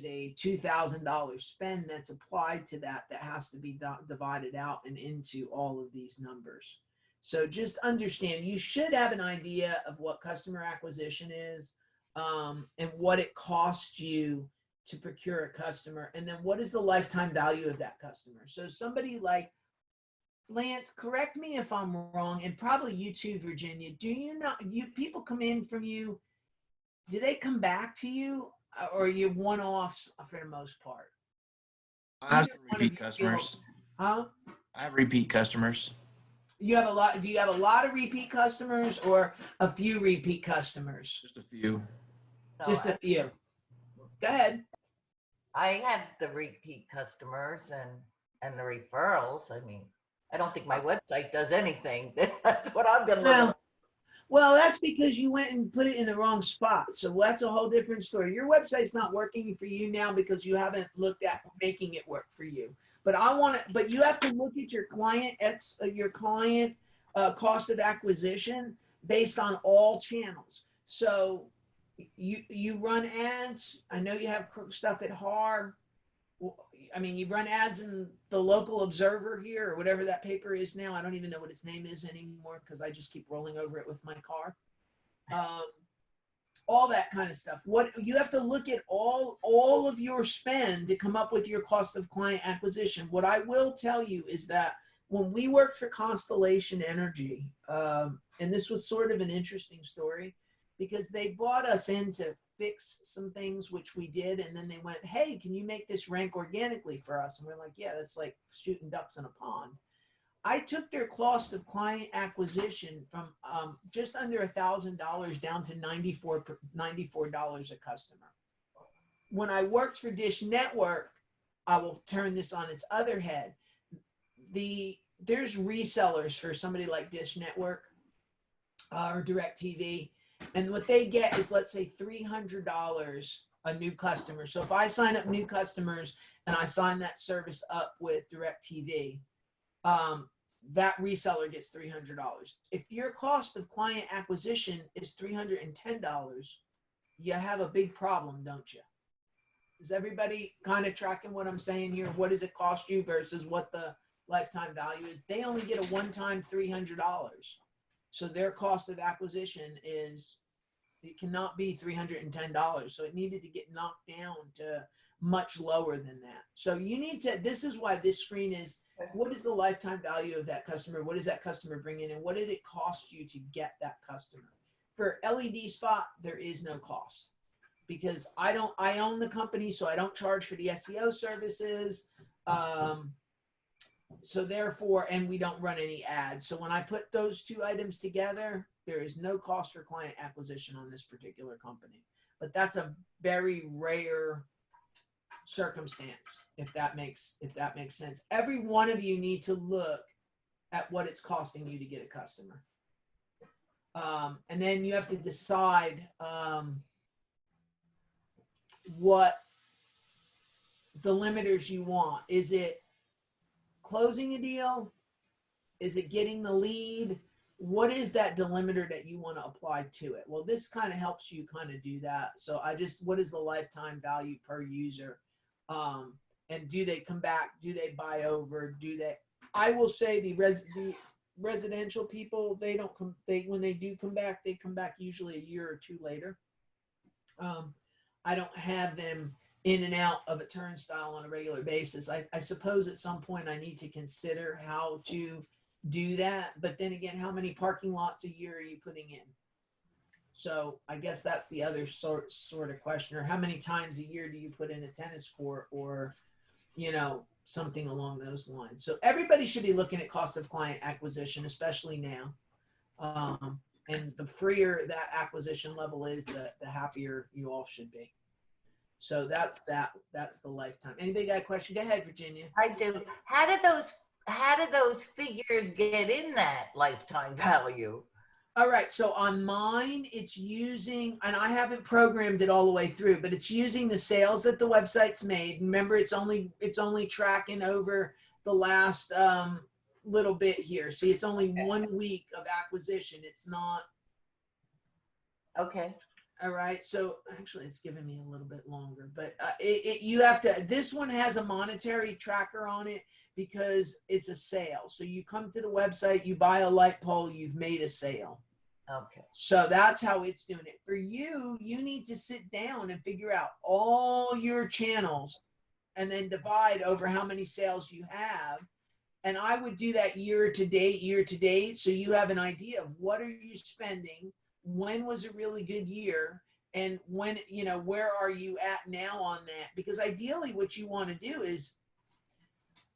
a $2,000 spend that's applied to that has to be divided out and into all of these numbers. So just understand, you should have an idea of what customer acquisition is, and what it costs you to procure a customer, and then what is the lifetime value of that customer. So somebody like Lance, correct me if I'm wrong, and probably you too, Virginia, do you not, people come in from you, do they come back to you, or are you one-offs for the most part? I have some repeat customers. Huh? I have repeat customers. You have a lot. Do you have a lot of repeat customers or a few repeat customers? Just a few. No, Just a few. Go ahead. I have the repeat customers and the referrals. I mean, I don't think my website does anything. That's what I'm gonna look at. Well, that's because you went and put it in the wrong spot. So that's a whole different story. Your website's not working for you now because you haven't looked at making it work for you. But but you have to look at your client cost of acquisition based on all channels. So you run ads. I know you have stuff at HAR. I mean, you run ads in the local Observer here or whatever that paper is now. I don't even know what its name is anymore because I just keep rolling over it with my car. All that kind of stuff. What you have to look at all of your spend to come up with your cost of client acquisition. What I will tell you is that when we worked for Constellation Energy, and this was sort of an interesting story because they brought us in to fix some things, which we did. And then they went, hey, can you make this rank organically for us? And we're like, yeah, that's like shooting ducks in a pond. I took their cost of client acquisition from just under $1,000 down to $94 a customer. When I worked for Dish Network, I will turn this on its other head. There's resellers for somebody like Dish Network or DirecTV. And what they get is, let's say, $300 a new customer. So if I sign up new customers and I sign that service up with DirecTV, that reseller gets $300. If your cost of client acquisition is $310, you have a big problem, don't you? Is everybody kind of tracking what I'm saying here? What does it cost you versus what the lifetime value is? They only get a one-time $300. So their cost of acquisition it cannot be $310. So it needed to get knocked down to much lower than that. So you need to, this is why this screen is, what is the lifetime value of that customer? What does that customer bring in? And what did it cost you to get that customer? For LED Spot, there is no cost because I own the company, so I don't charge for the SEO services. So therefore, and we don't run any ads. So when I put those two items together, there is no cost for client acquisition on this particular company. But that's a very rare circumstance, if that makes sense. Every one of you need to look at what it's costing you to get a customer. And then you have to decide what the limiters you want. Is it closing a deal? Is it getting the lead? What is that delimiter that you want to apply to it? Well, this kind of helps you kind of do that. So what is the lifetime value per user? And do they come back? Do they buy over? I will say the residential people, they don't come, when they do come back, they come back usually a year or two later. I don't have them in and out of a turnstile on a regular basis. I suppose at some point I need to consider how to do that. But then again, how many parking lots a year are you putting in? So I guess that's the other sort of question. Or how many times a year do you put in a tennis court, or, something along those lines. So everybody should be looking at cost of client acquisition, especially now. And the freer that acquisition level is, the happier you all should be. So that's the lifetime. Anybody got a question? Go ahead, Virginia. I do. How did those figures get in that lifetime value? All right. So on mine, it's using, and I haven't programmed it all the way through, but it's using the sales that the website's made. Remember, it's only tracking over the last little bit here. See, it's only 1 week of acquisition. It's not. Okay. All right. So actually, it's giving me a little bit longer, but you have to. This one has a monetary tracker on it because it's a sale. So you come to the website, you buy a light pole, you've made a sale. Okay. So that's how it's doing it. For you, you need to sit down and figure out all your channels and then divide over how many sales you have. And I would do that year to date. So you have an idea of what are you spending, when was a really good year, and when, where are you at now on that? Because ideally what you want to do is,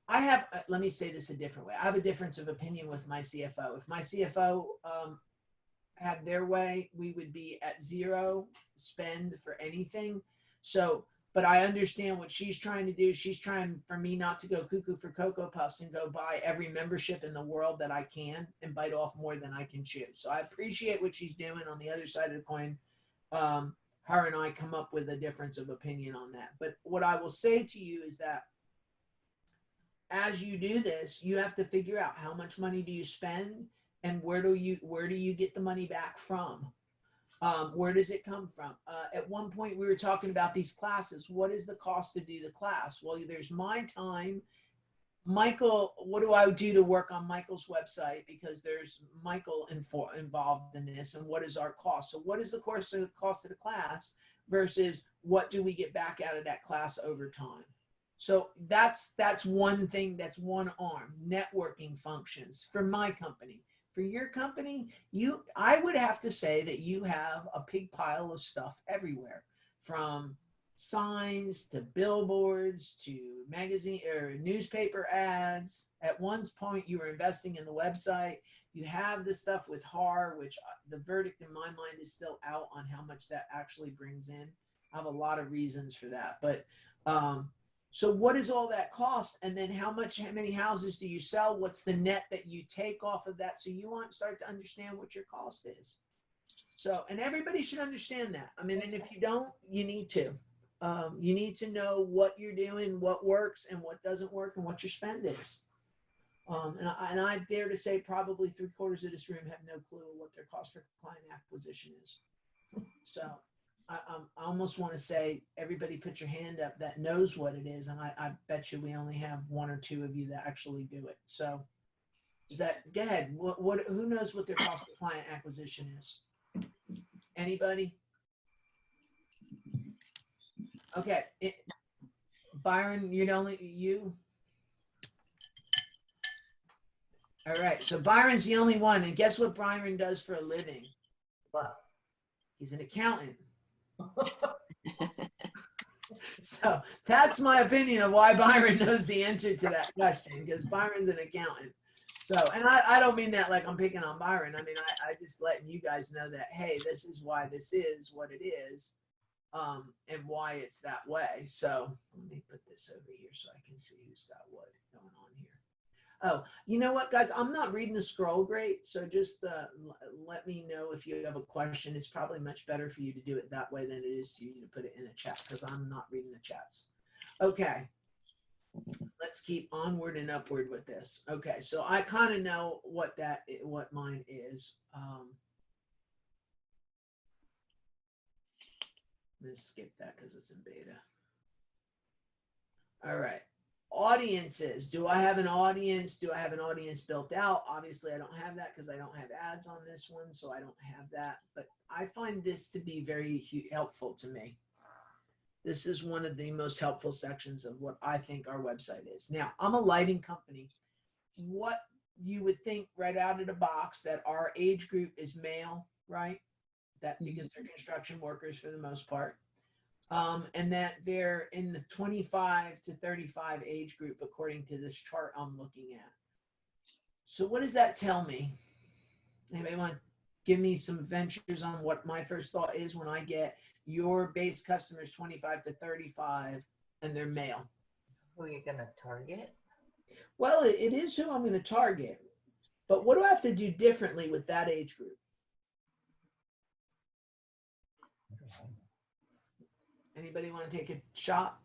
let me say this a different way. I have a difference of opinion with my CFO. If my CFO had their way, we would be at zero spend for anything. So, but I understand what she's trying to do. She's trying for me not to go cuckoo for Cocoa Puffs and go buy every membership in the world that I can and bite off more than I can chew. So I appreciate what she's doing. On the other side of the coin, her and I come up with a difference of opinion on that. But what I will say to you is that as you do this, you have to figure out how much money do you spend and where do you get the money back from? Where does it come from? At one point we were talking about these classes. What is the cost to do the class? Well, there's my time. Michael, what do I do to work on Michael's website? Because there's Michael involved in this, and what is our cost? So what is the cost of the class versus what do we get back out of that class over time? So that's one thing, that's one arm, networking functions for my company. For your company, I would have to say that you have a big pile of stuff everywhere, from signs to billboards to magazine or newspaper ads. At one point, you were investing in the website. You have the stuff with HAR, which the verdict in my mind is still out on how much that actually brings in. I have a lot of reasons for that, but so what does all that cost? And then how many houses do you sell? What's the net that you take off of that? So you want to start to understand what your cost is. So, and everybody should understand that. I mean, and if you don't, you need to. You need to know what you're doing, what works and what doesn't work, and what your spend is. And I dare to say probably 3/4 of this room have no clue what their cost for client acquisition is. So I almost want to say, everybody put your hand up that knows what it is. And I bet you we only have 1 or 2 of you that actually do it. So go ahead. Who knows what their cost of client acquisition is? Anybody? Okay. Byron, you? All right. So Byron's the only one. And guess what Byron does for a living? What? He's an accountant. So that's my opinion of why Byron knows the answer to that question, because Byron's an accountant. So, and I don't mean that like I'm picking on Byron. I mean, I just letting you guys know that, hey, this is why this is what it is, and why it's that way. So let me put this over here so I can see who's got what going on here. Oh, you know what, guys? I'm not reading the scroll great, so just let me know if you have a question. It's probably much better for you to do it that way than it is to you to put it in a chat because I'm not reading the chats. Okay, let's keep onward and upward with this. Okay, so I kind of know what mine is. I'm gonna skip that because it's in beta. All right. Audiences. Do I have an audience? Do I have an audience built out? Obviously, I don't have that because I don't have ads on this one, so I don't have that. But I find this to be very helpful to me. This is one of the most helpful sections of what I think our website is. Now, I'm a lighting company. What you would think right out of the box that our age group is male, right? That because they're construction workers for the most part. And that they're in the 25 to 35 age group, according to this chart I'm looking at. So what does that tell me? Anybody want to give me some ventures on what my first thought is when I get your base customers 25 to 35 and they're male? Who are you gonna target? Well, it is who I'm going to target. But what do I have to do differently with that age group? Anybody want to take a shot?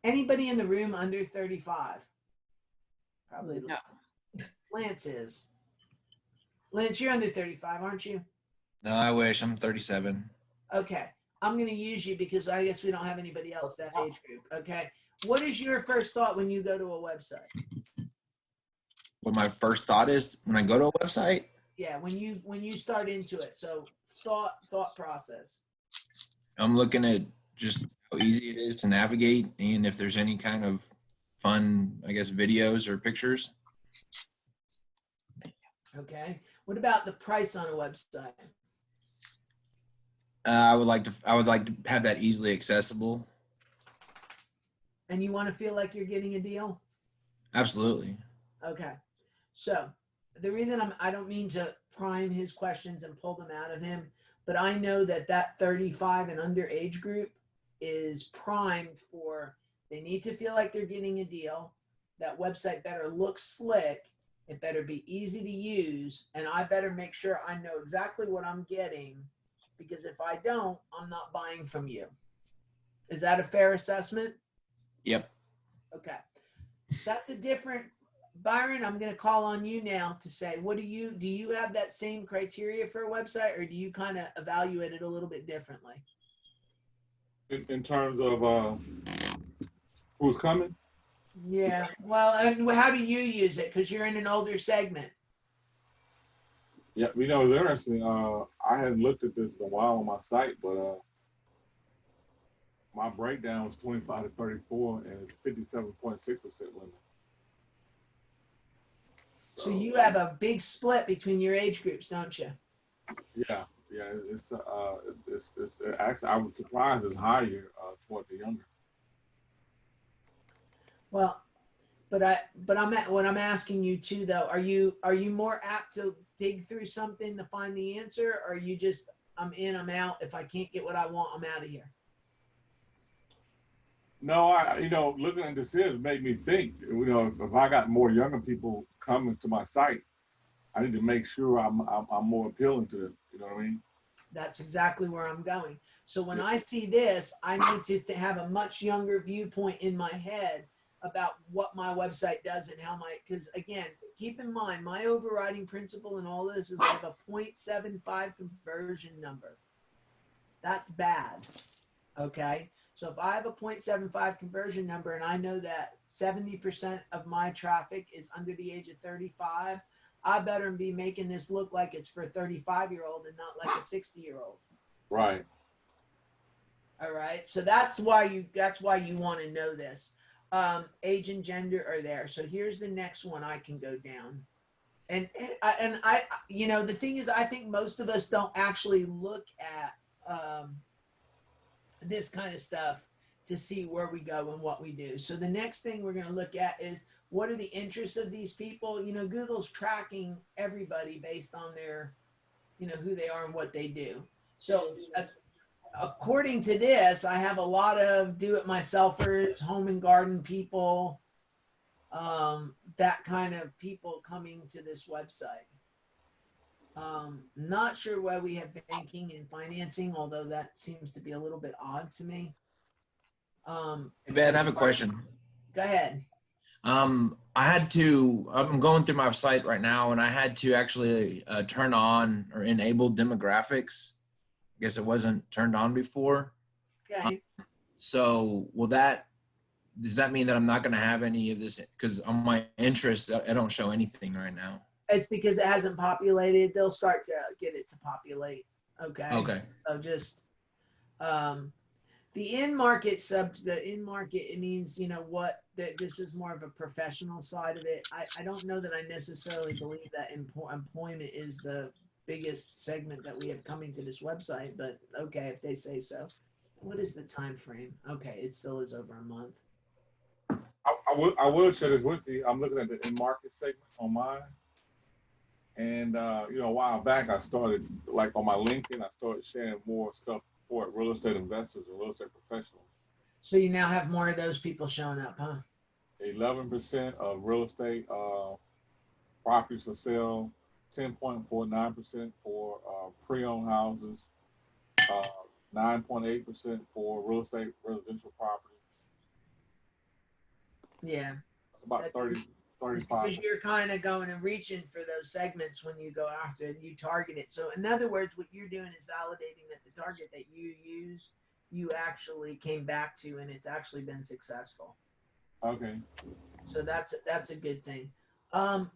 Anybody in the room under 35? Probably No. Lance is. Lance, you're under 35, aren't you? No, I wish. I'm 37. Okay. I'm going to use you because I guess we don't have anybody else that age group. Okay. What is your first thought when you go to a website? What my first thought is when I go to a website, Yeah, when you start into it. So thought process. I'm looking at just how easy it is to navigate and if there's any kind of fun, I guess, videos or pictures. Okay. What about the price on a website? I would like to have that easily accessible. And you want to feel like you're getting a deal? Absolutely. Okay. So the reason I don't mean to prime his questions and pull them out of him, but I know that 35 and under age group is primed for, they need to feel like they're getting a deal. That website better look slick. It better be easy to use. And I better make sure I know exactly what I'm getting, because if I don't, I'm not buying from you. Is that a fair assessment? Yep. Okay. That's a different, Byron, I'm going to call on you now to say, do you have that same criteria for a website, or do you kind of evaluate it a little bit differently? In terms of who's coming? Yeah. Well, and how do you use it? Because you're in an older segment. Yeah, you know, it's interesting. I hadn't looked at this in a while on my site, but my breakdown was 25 to 34 and it's 57.6% women. So you have a big split between your age groups, don't you? Yeah, it's actually, I was surprised it's higher toward the younger. Well, what I'm asking you too, though, are you more apt to dig through something to find the answer, or are you just, I'm in, I'm out. If I can't get what I want, I'm out of here? No, looking at this here made me think, if I got more younger people coming to my site, I need to make sure I'm more appealing to them. You know what I mean? That's exactly where I'm going. So when I see this, I need to have a much younger viewpoint in my head about what my website does and how because again, keep in mind, my overriding principle in all this is I have a 0.75 conversion number. That's bad. Okay. So if I have a 0.75 conversion number and I know that 70% of my traffic is under the age of 35, I better be making this look like it's for a 35-year-old and not like a 60-year-old. Right. All right. So that's why you want to know this. Age and gender are there. So here's the next one I can go down. And I the thing is, I think most of us don't actually look at this kind of stuff to see where we go and what we do. So the next thing we're going to look at is, what are the interests of these people? Google's tracking everybody based on their, who they are and what they do. So according to this, I have a lot of do-it-myselfers, home and garden people, that kind of people coming to this website. Not sure why we have banking and financing, although that seems to be a little bit odd to me. Hey, Ben, I have a question. Go ahead. I'm going through my site right now, and I had to actually turn on or enable demographics. I guess it wasn't turned on before. Okay. So does that mean that I'm not going to have any of this? Because on my interest, I don't show anything right now. It's because it hasn't populated. They'll start to get it to populate. Okay. Okay. So just the in-market it means, you know what, that this is more of a professional side of it. I don't know that I necessarily believe that employment is the biggest segment that we have coming to this website, but okay, if they say so. What is the time frame? Okay, it still is over a month. I will share this with you. I'm looking at the in-market segment on mine. And, you know, a while back, I started, like on my LinkedIn, I started sharing more stuff for real estate investors and real estate professionals. So you now have more of those people showing up, huh? 11% of real estate properties for sale, 10.49% for pre-owned houses, 9.8% for real estate residential property. Yeah. That's about 30, 35. Because you're kind of going and reaching for those segments when you go after it, you target it. So in other words, what you're doing is validating that the target that you use, you actually came back to, and it's actually been successful. Okay. So that's a good thing.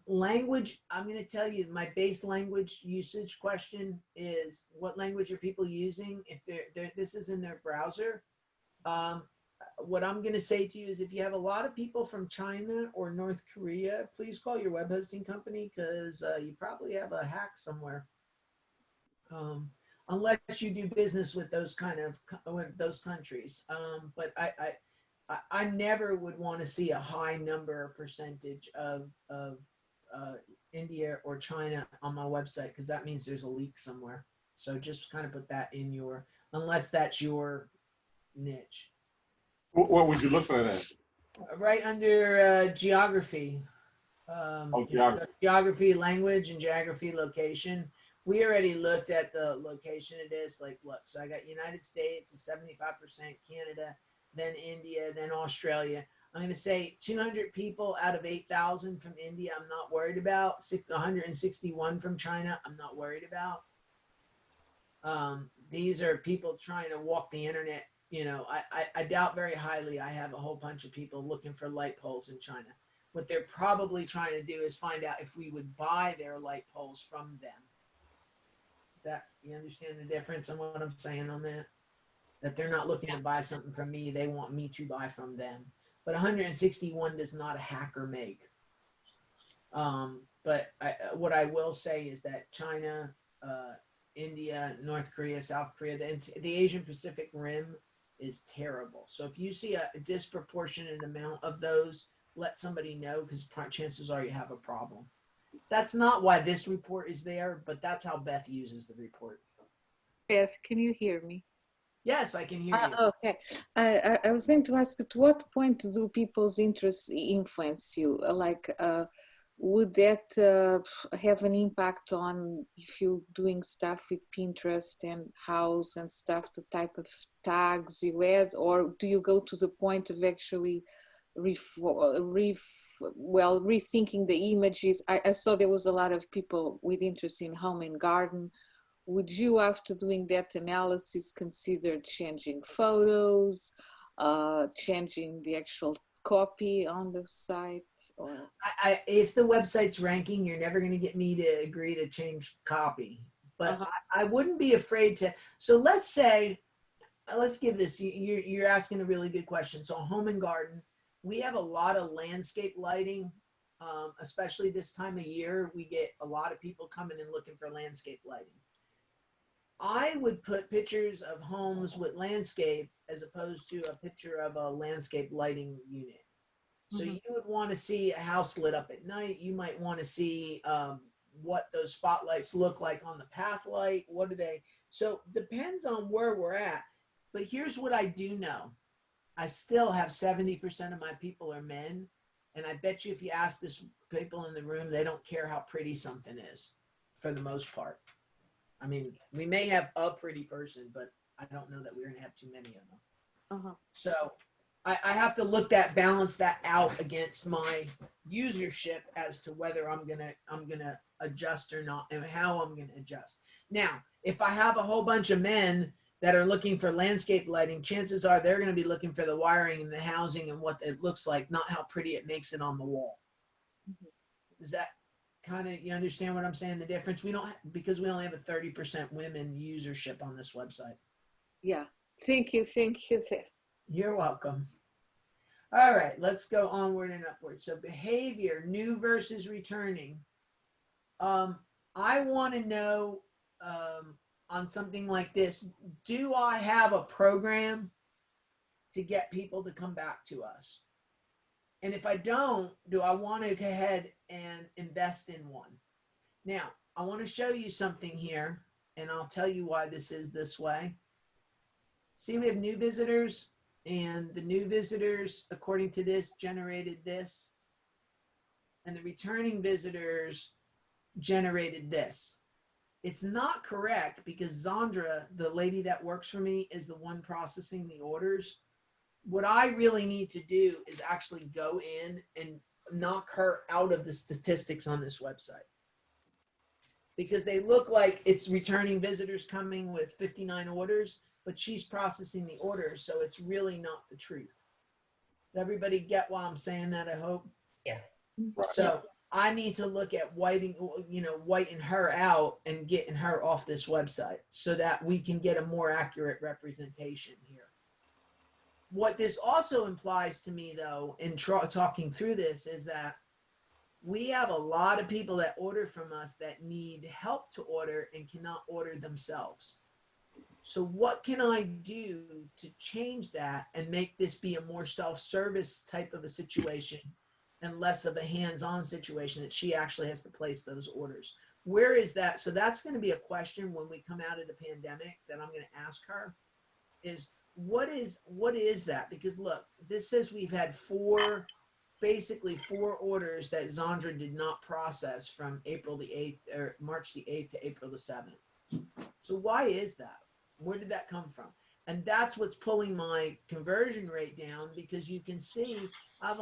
Language, I'm going to tell you my base language usage question is, what language are people using? If this is in their browser, what I'm going to say to you is, if you have a lot of people from China or North Korea, please call your web hosting company, because you probably have a hack somewhere. Unless you do business with those countries. But I never would want to see a high number or percentage of India or China on my website, because that means there's a leak somewhere. So just kind of put that in unless that's your niche. What would you look for that? Right under geography. Geography, language, and geography, location. We already looked at the location of this. Like, look, so I got United States is 75%, Canada, then India, then Australia. I'm going to say 200 people out of 8,000 from India, I'm not worried about. 161 from China, I'm not worried about. These are people trying to walk the internet. You know, I doubt very highly I have a whole bunch of people looking for light poles in China. What they're probably trying to do is find out if we would buy their light poles from them. You understand the difference in what I'm saying on that? That they're not looking to buy something from me. They want me to buy from them. But 161 does not a hacker make. But what I will say is that China, India, North Korea, South Korea, the Asian Pacific Rim is terrible. So if you see a disproportionate amount of those, let somebody know, because chances are you have a problem. That's not why this report is there, but that's how Beth uses the report. Beth, can you hear me? Yes, I can hear you. Okay. I was going to ask, at what point do people's interests influence you? Would that have an impact on if you're doing stuff with Pinterest and House and stuff, the type of tags you add, or do you go to the point of actually rethinking the images? I saw there was a lot of people with interest in home and garden. Would you, after doing that analysis, consider changing photos, changing the actual copy on the site? Or if the website's ranking, you're never going to get me to agree to change copy. But I wouldn't be afraid to. So let's give this. You're asking a really good question. So home and garden, we have a lot of landscape lighting, especially this time of year. We get a lot of people coming and looking for landscape lighting. I would put pictures of homes with landscape as opposed to a picture of a landscape lighting unit. So you would want to see a house lit up at night. You might want to see what those spotlights look like on the path light. What do they? So depends on where we're at. But here's what I do know. I still have 70% of my people are men, And I bet you if you ask this people in the room, they don't care how pretty something is for the most part. I mean, we may have a pretty person, but I don't know that we're going to have too many of them. Uh-huh. So I have to balance that out against my usership as to whether I'm gonna adjust or not, and how I'm gonna adjust. Now, if I have a whole bunch of men that are looking for landscape lighting, chances are they're gonna be looking for the wiring and the housing and what it looks like, not how pretty it makes it on the wall. Is that kind of, you understand what I'm saying? The difference, because we only have a 30% women usership on this website. Yeah. Thank you. Thank you. You're welcome. All right, let's go onward and upward. So behavior, new versus returning. I want to know on something like this, do I have a program to get people to come back to us? And if I don't, do I want to go ahead and invest in one? Now, I want to show you something here, and I'll tell you why this is this way. See, we have new visitors, and the new visitors, according to this, generated this. And the returning visitors generated this. It's not correct because Zandra, the lady that works for me, is the one processing the orders. What I really need to do is actually go in and knock her out of the statistics on this website, because they look like it's returning visitors coming with 59 orders, but she's processing the orders, so it's really not the truth. Does everybody get why I'm saying that, I hope? Yeah. Right. So I need to look at whiting her out and getting her off this website so that we can get a more accurate representation here. What this also implies to me, though, in talking through this, is that we have a lot of people that order from us that need help to order and cannot order themselves. So what can I do to change that and make this be a more self-service type of a situation and less of a hands-on situation that she actually has to place those orders? Where is that? So that's going to be a question when we come out of the pandemic that I'm going to ask her is, what is that? Because look, this says we've had basically four orders that Zandra did not process from April the 8th or March the 8th to April the 7th. So why is that? Where did that come from? And that's what's pulling my conversion rate down, because you can see I've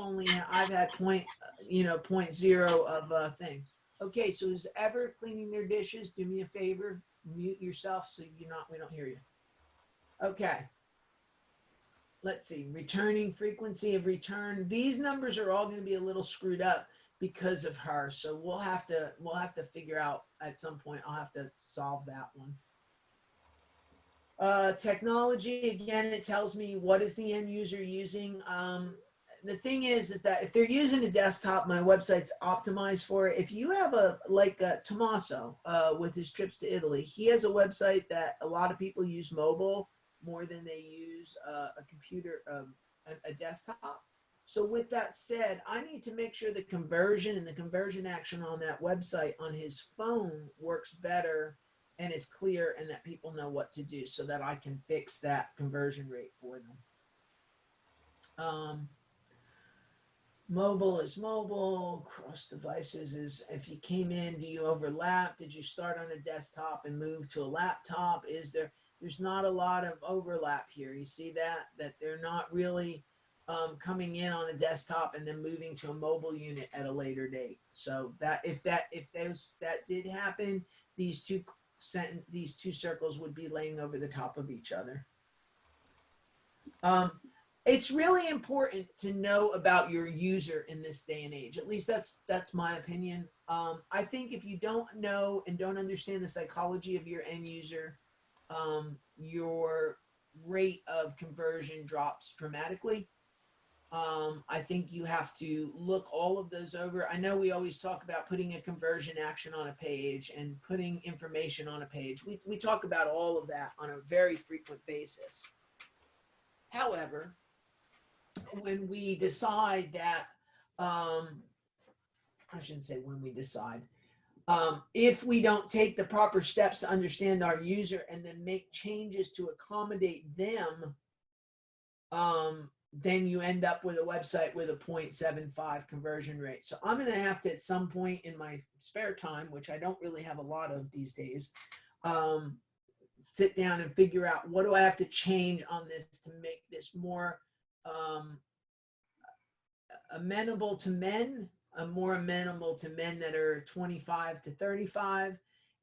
had 0.0 of a thing. Okay, so who's ever cleaning their dishes, do me a favor, mute yourself so we don't hear you. Okay. Let's see, returning frequency of return. These numbers are all going to be a little screwed up because of her. So we'll have to figure out at some point. I'll have to solve that one. Technology, again, it tells me what is the end user using. The thing is that if they're using a desktop, my website's optimized for it. If you have Tommaso with his trips to Italy, he has a website that a lot of people use mobile more than they use a computer, a desktop. So with that said, I need to make sure the conversion and the conversion action on that website on his phone works better and is clear, and that people know what to do so that I can fix that conversion rate for them. Mobile is mobile, cross devices is, if you came in, do you overlap? Did you start on a desktop and move to a laptop? There's not a lot of overlap here. You see that they're not really coming in on a desktop and then moving to a mobile unit at a later date. So that if that did happen, these two circles would be laying over the top of each other. It's really important to know about your user in this day and age. At least that's my opinion. I think if you don't know and don't understand the psychology of your end user, your rate of conversion drops dramatically. I think you have to look all of those over. I know we always talk about putting a conversion action on a page and putting information on a page. We talk about all of that on a very frequent basis. However, when we decide that, I shouldn't say when we decide, if we don't take the proper steps to understand our user and then make changes to accommodate them, then you end up with a website with a 0.75 conversion rate. So I'm going to have to, at some point in my spare time, which I don't really have a lot of these days, sit down and figure out what do I have to change on this to make this more amenable to men, more amenable to men that are 25 to 35.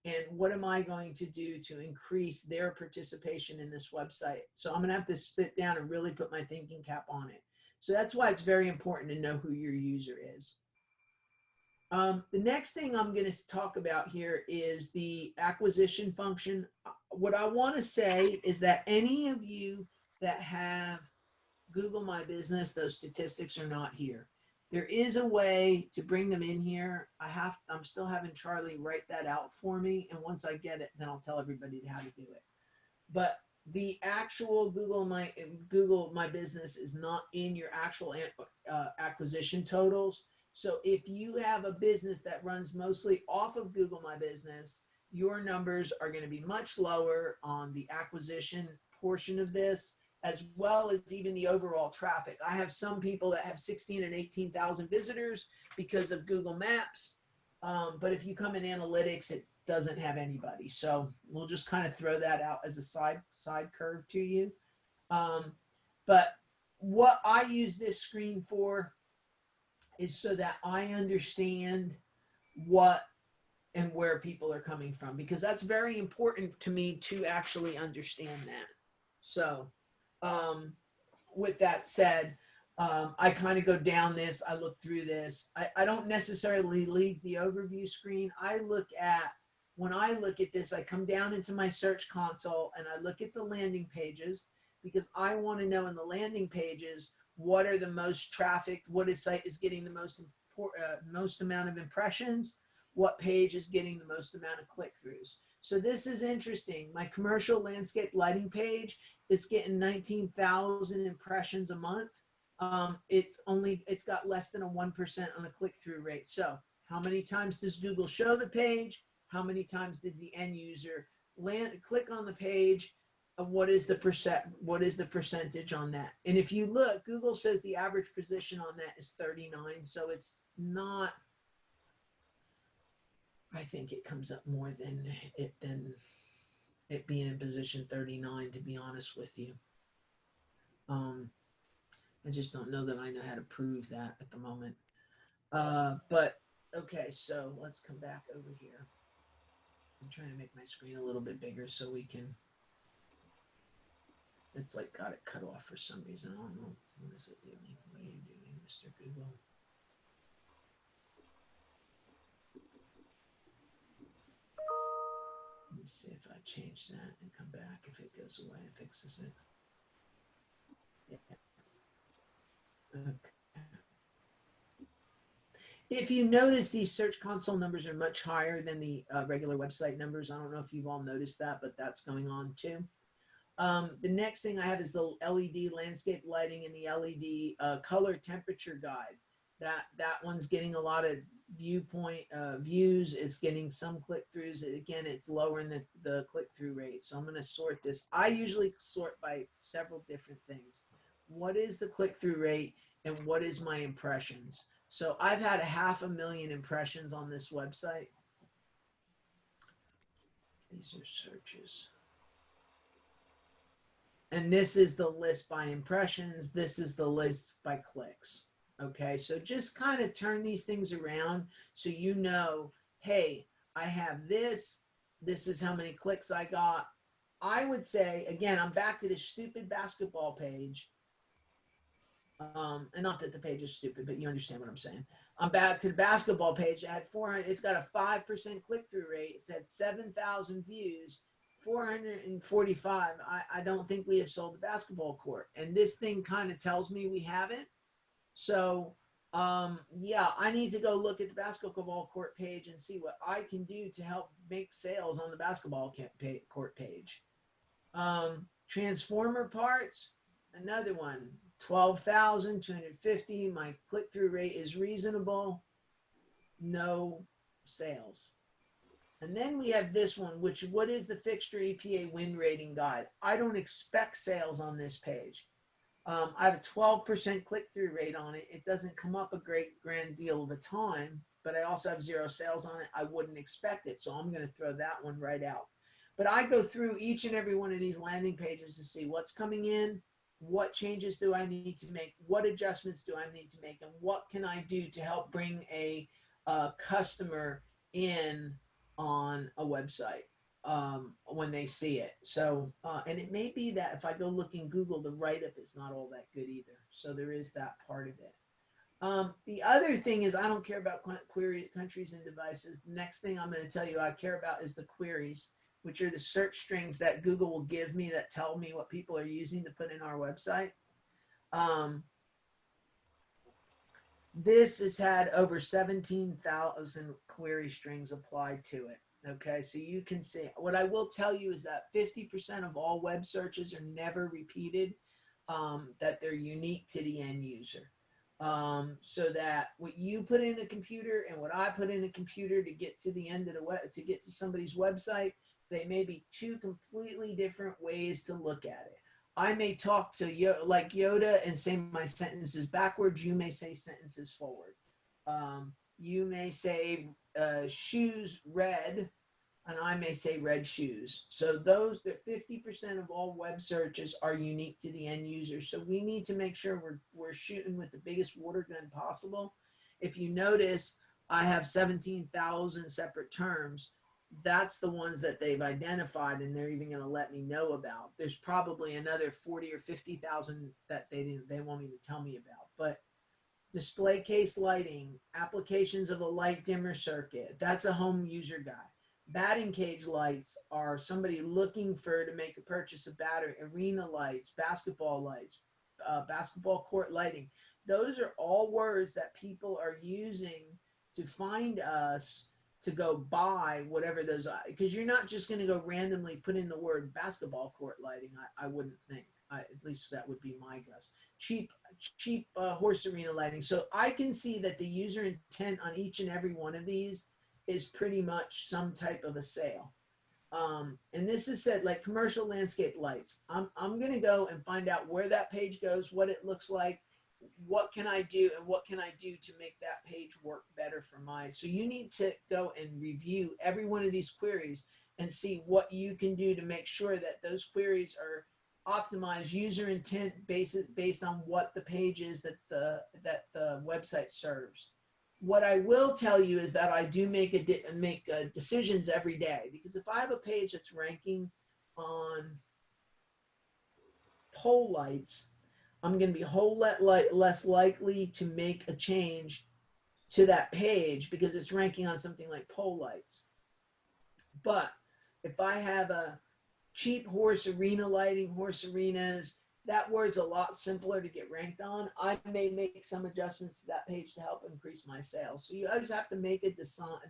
And what am I going to do to increase their participation in this website? So I'm going to have to sit down and really put my thinking cap on it. So that's why it's very important to know who your user is. The next thing I'm going to talk about here is the acquisition function. What I want to say is that any of you that have Google My Business, those statistics are not here. There is a way to bring them in here. I'm still having Charlie write that out for me. And once I get it, then I'll tell everybody how to do it. But the actual Google My Business is not in your actual acquisition totals. So if you have a business that runs mostly off of Google My Business, your numbers are going to be much lower on the acquisition portion of this, as well as even the overall traffic. I have some people that have 16 and 18,000 visitors because of Google Maps. But if you come in analytics, it doesn't have anybody. So we'll just kind of throw that out as a side curve to you. But what I use this screen for is so that I understand what and where people are coming from, because that's very important to me to actually understand that. So with that said, I kind of go down this, I look through this. I don't necessarily leave the overview screen. When I look at this, I come down into my search console and I look at the landing pages, because I want to know in the landing pages, what are the most trafficked, what site is getting the most amount of impressions, what page is getting the most amount of click-throughs. So this is interesting. My commercial landscape lighting page is getting 19,000 impressions a month. It's got less than a 1% on the click-through rate. So how many times does Google show the page? How many times did the end user click on the page? What is the percentage on that? And if you look, Google says the average position on that is 39. So it's not, I think it comes up more than it being in position 39, to be honest with you. I just don't know that I know how to prove that at the moment. But okay, so let's come back over here. I'm trying to make my screen a little bit bigger so we can, it's like got it cut off for some reason. I don't know. What is it doing? What are you doing, Mr. Google? Let me see if I change that and come back, if it goes away and fixes it. Yeah. Okay. If you notice, these Search Console numbers are much higher than the regular website numbers. I don't know if you've all noticed that, but that's going on too. The next thing I have is the LED landscape lighting and the LED color temperature guide. That one's getting a lot of views. It's getting some click-throughs. Again, it's lowering the click-through rate. So I'm going to sort this. I usually sort by several different things. What is the click-through rate and what is my impressions? So I've had 500,000 impressions on this website. These are searches. And this is the list by impressions. This is the list by clicks. Okay, so just kind of turn these things around so you know, hey, I have this. This is how many clicks I got. I would say, again, I'm back to this stupid basketball page. And not that the page is stupid, but you understand what I'm saying. I'm back to the basketball page. I had 400. It's got a 5% click-through rate. It's had 7,000 views. 445. I don't think we have sold the basketball court, and this thing kind of tells me we haven't. So yeah, I need to go look at the basketball court page and see what I can do to help make sales on the basketball court page. Transformer parts, another one, 12,250. My click-through rate is reasonable. No sales. And then we have this one, what is the fixture EPA win rating guide? I don't expect sales on this page. I have a 12% click-through rate on it. It doesn't come up a great grand deal of the time, but I also have 0 sales on it. I wouldn't expect it, so I'm going to throw that one right out. But I go through each and every one of these landing pages to see what's coming in, what changes do I need to make, what adjustments do I need to make, and what can I do to help bring a customer in on a website when they see it. So, and it may be that if I go look in Google, the write-up is not all that good either. So there is that part of it. The other thing is I don't care about query countries and devices. The next thing I'm going to tell you I care about is the queries, which are the search strings that Google will give me that tell me what people are using to put in our website. This has had over 17,000 query strings applied to it. Okay, so you can see, what I will tell you is that 50% of all web searches are never repeated, that they're unique to the end user. So that what you put in a computer and what I put in a computer to get to the end of the web, to get to somebody's website, they may be two completely different ways to look at it. I may talk to like Yoda and say my sentences backwards. You may say sentences forward. You may say shoes red, and I may say red shoes. So those, that 50% of all web searches are unique to the end user. So we need to make sure we're shooting with the biggest water gun possible. If you notice, I have 17,000 separate terms. That's the ones that they've identified, and they're even going to let me know about. There's probably another 40 or 50,000 that they want me to tell me about. But display case lighting, applications of a light dimmer circuit, that's a home user guide. Batting cage lights are somebody looking for to make a purchase of battery, arena lights, basketball court lighting. Those are all words that people are using to find us to go buy whatever those are. Because you're not just going to go randomly put in the word basketball court lighting, I wouldn't think. At least that would be my guess. Cheap horse arena lighting. So I can see that the user intent on each and every one of these is pretty much some type of a sale. And this is said like commercial landscape lights. I'm going to go and find out where that page goes, what it looks like, what can I do, and what can I do to make that page work better for mine. So you need to go and review every one of these queries and see what you can do to make sure that those queries are optimized user intent based on what the page is that the website serves. What I will tell you is that I do make decisions every day, because if I have a page that's ranking on pole lights, I'm going to be a whole lot less likely to make a change to that page because it's ranking on something like pole lights. But if I have a cheap horse arena lighting, horse arenas, that word's a lot simpler to get ranked on. I may make some adjustments to that page to help increase my sales. So you always have to make a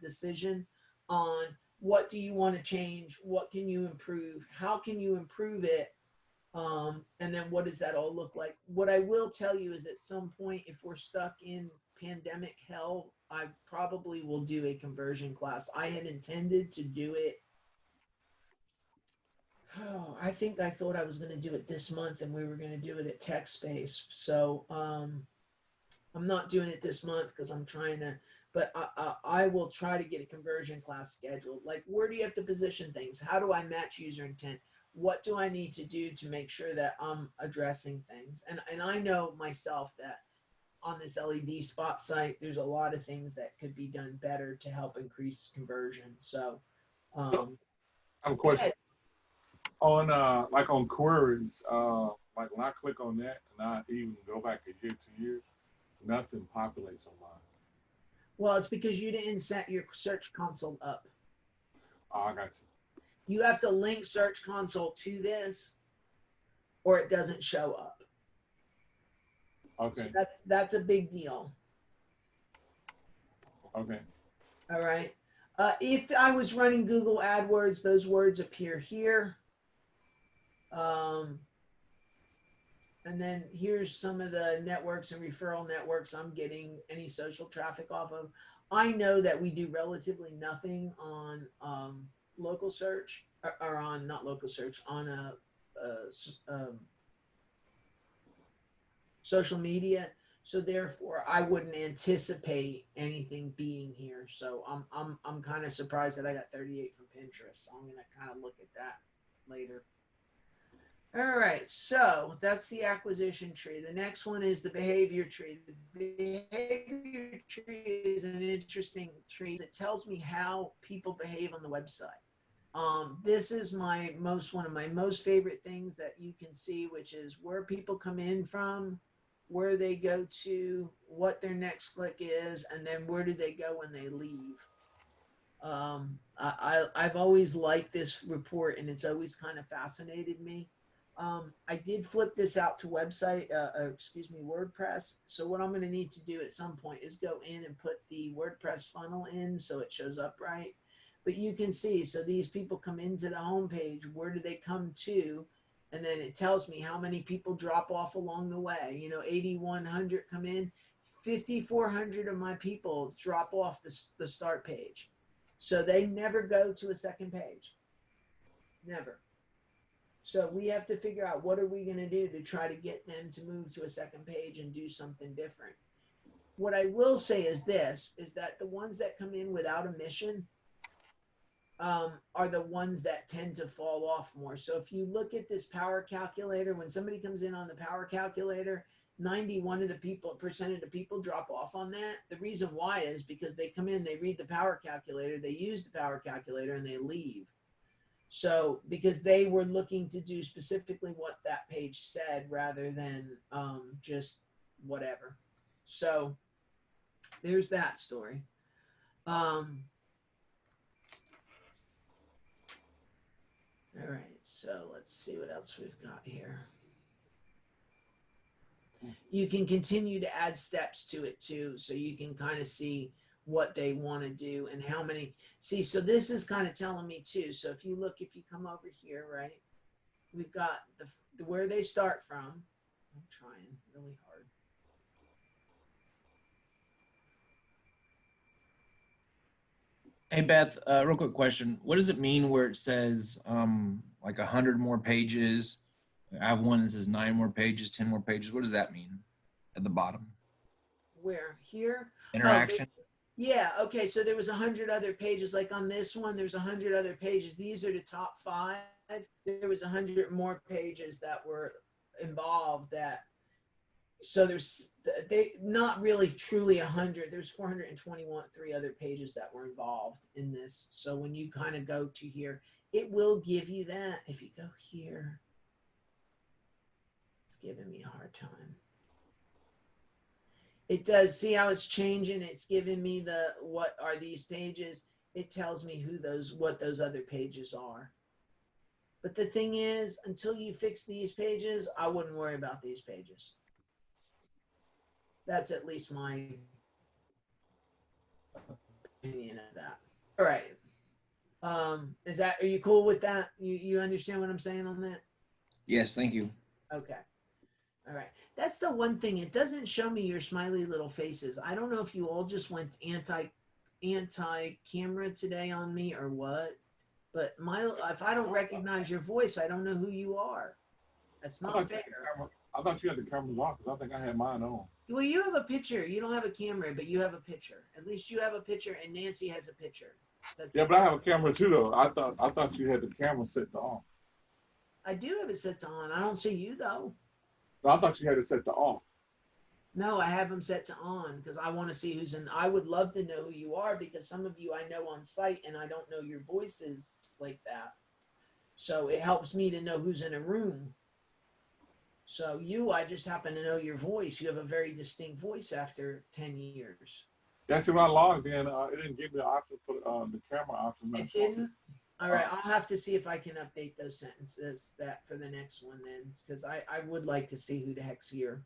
decision on what do you want to change, what can you improve, how can you improve it, and then what does that all look like? What I will tell you is at some point, if we're stuck in pandemic hell, I probably will do a conversion class. I had intended to do it. Oh, I thought I was going to do it this month, and we were going to do it at TechSpace. So I'm not doing it this month because I'm trying to, but I will try to get a conversion class scheduled. Like, where do you have to position things? How do I match user intent? What do I need to do to make sure that I'm addressing things? And I know myself that on this LED spot site, there's a lot of things that could be done better to help increase conversion. So I have a question. On like on queries, like when I click on that and I even go back a year, 2 years, nothing populates on mine. Well, it's because you didn't set your search console up. Oh, I got you. You have to link Search Console to this, or it doesn't show up. Okay. So that's a big deal. Okay. All right. If I was running Google AdWords, those words appear here. And then here's some of the networks and referral networks I'm getting any social traffic off of. I know that we do relatively nothing on local search, or on not local search, on social media. So therefore, I wouldn't anticipate anything being here. So I'm kind of surprised that I got 38 from Pinterest. So I'm gonna kind of look at that later. All right, so that's the acquisition tree. The next one is the behavior tree. The behavior tree is an interesting tree. It tells me how people behave on the website. This is one of my most favorite things that you can see, which is where people come in from, where they go to, what their next click is, and then where do they go when they leave. I've always liked this report, and it's always kind of fascinated me. I did flip this out to WordPress. So what I'm going to need to do at some point is go in and put the WordPress funnel in so it shows up right. But you can see, so these people come into the homepage, where do they come to? And then it tells me how many people drop off along the way. 8,100 come in, 5,400 of my people drop off the start page. So they never go to a second page. Never. So we have to figure out what are we going to do to try to get them to move to a second page and do something different. What I will say is this, is that the ones that come in without a mission are the ones that tend to fall off more. So if you look at this power calculator, when somebody comes in on the power calculator, 91% of the people drop off on that. The reason why is because they come in, they read the power calculator, they use the power calculator, and they leave. So because they were looking to do specifically what that page said rather than just whatever. So there's that story. All right, so let's see what else we've got here. You can continue to add steps to it too, so you can kind of see what they want to do and how many. See, so this is kind of telling me too. So if you come over here, right, we've got the where they start from. I'm trying really hard. Hey Beth, real quick question. What does it mean where it says like 100 more pages? I have one that says 9 more pages, 10 more pages. What does that mean at the bottom? Where? Here? Interaction. Oh, yeah. Okay. So there was 100 other pages. Like on this one, there's 100 other pages. These are the top 5. There was 100 more pages that were involved. So they not really truly 100. There's 423 other pages that were involved in this. So when you kind of go to here, it will give you that. If you go here, it's giving me a hard time. It does. See how it's changing? It's giving me what are these pages? It tells me what those other pages are. But the thing is, until you fix these pages, I wouldn't worry about these pages. That's at least my opinion of that. All right. Are you cool with that? You understand what I'm saying on that? Yes, thank you. Okay. All right. That's the one thing. It doesn't show me your smiley little faces. I don't know if you all just went anti-camera today on me or what, but if I don't recognize your voice, I don't know who you are. That's not fair. I thought you had the cameras off because I think I had mine on. Well, you have a picture. You don't have a camera, but you have a picture. At least you have a picture, and Nancy has a picture. Yeah, but I have a camera too, though. I thought you had the camera set to on. I do have it set to on. I don't see you though. No, I thought you had it set to off. No, I have them set to on because I want to see who's in. I would love to know who you are because some of you I know on site and I don't know your voices like that. So it helps me to know who's in a room. So I just happen to know your voice. You have a very distinct voice after 10 years. That's when I logged in. It didn't give me the option for the camera option. It didn't? All right, I'll have to see if I can update those sentences for the next one then, because I would like to see who the heck's here.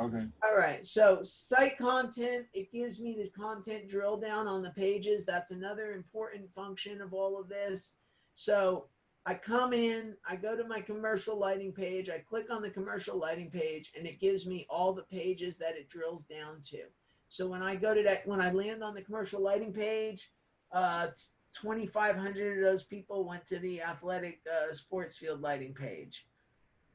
Okay. All right, so site content, it gives me the content drill down on the pages. That's another important function of all of this. So I come in, I go to my commercial lighting page, I click on the commercial lighting page, and it gives me all the pages that it drills down to. So when I land on the commercial lighting page, 2,500 of those people went to the athletic sports field lighting page.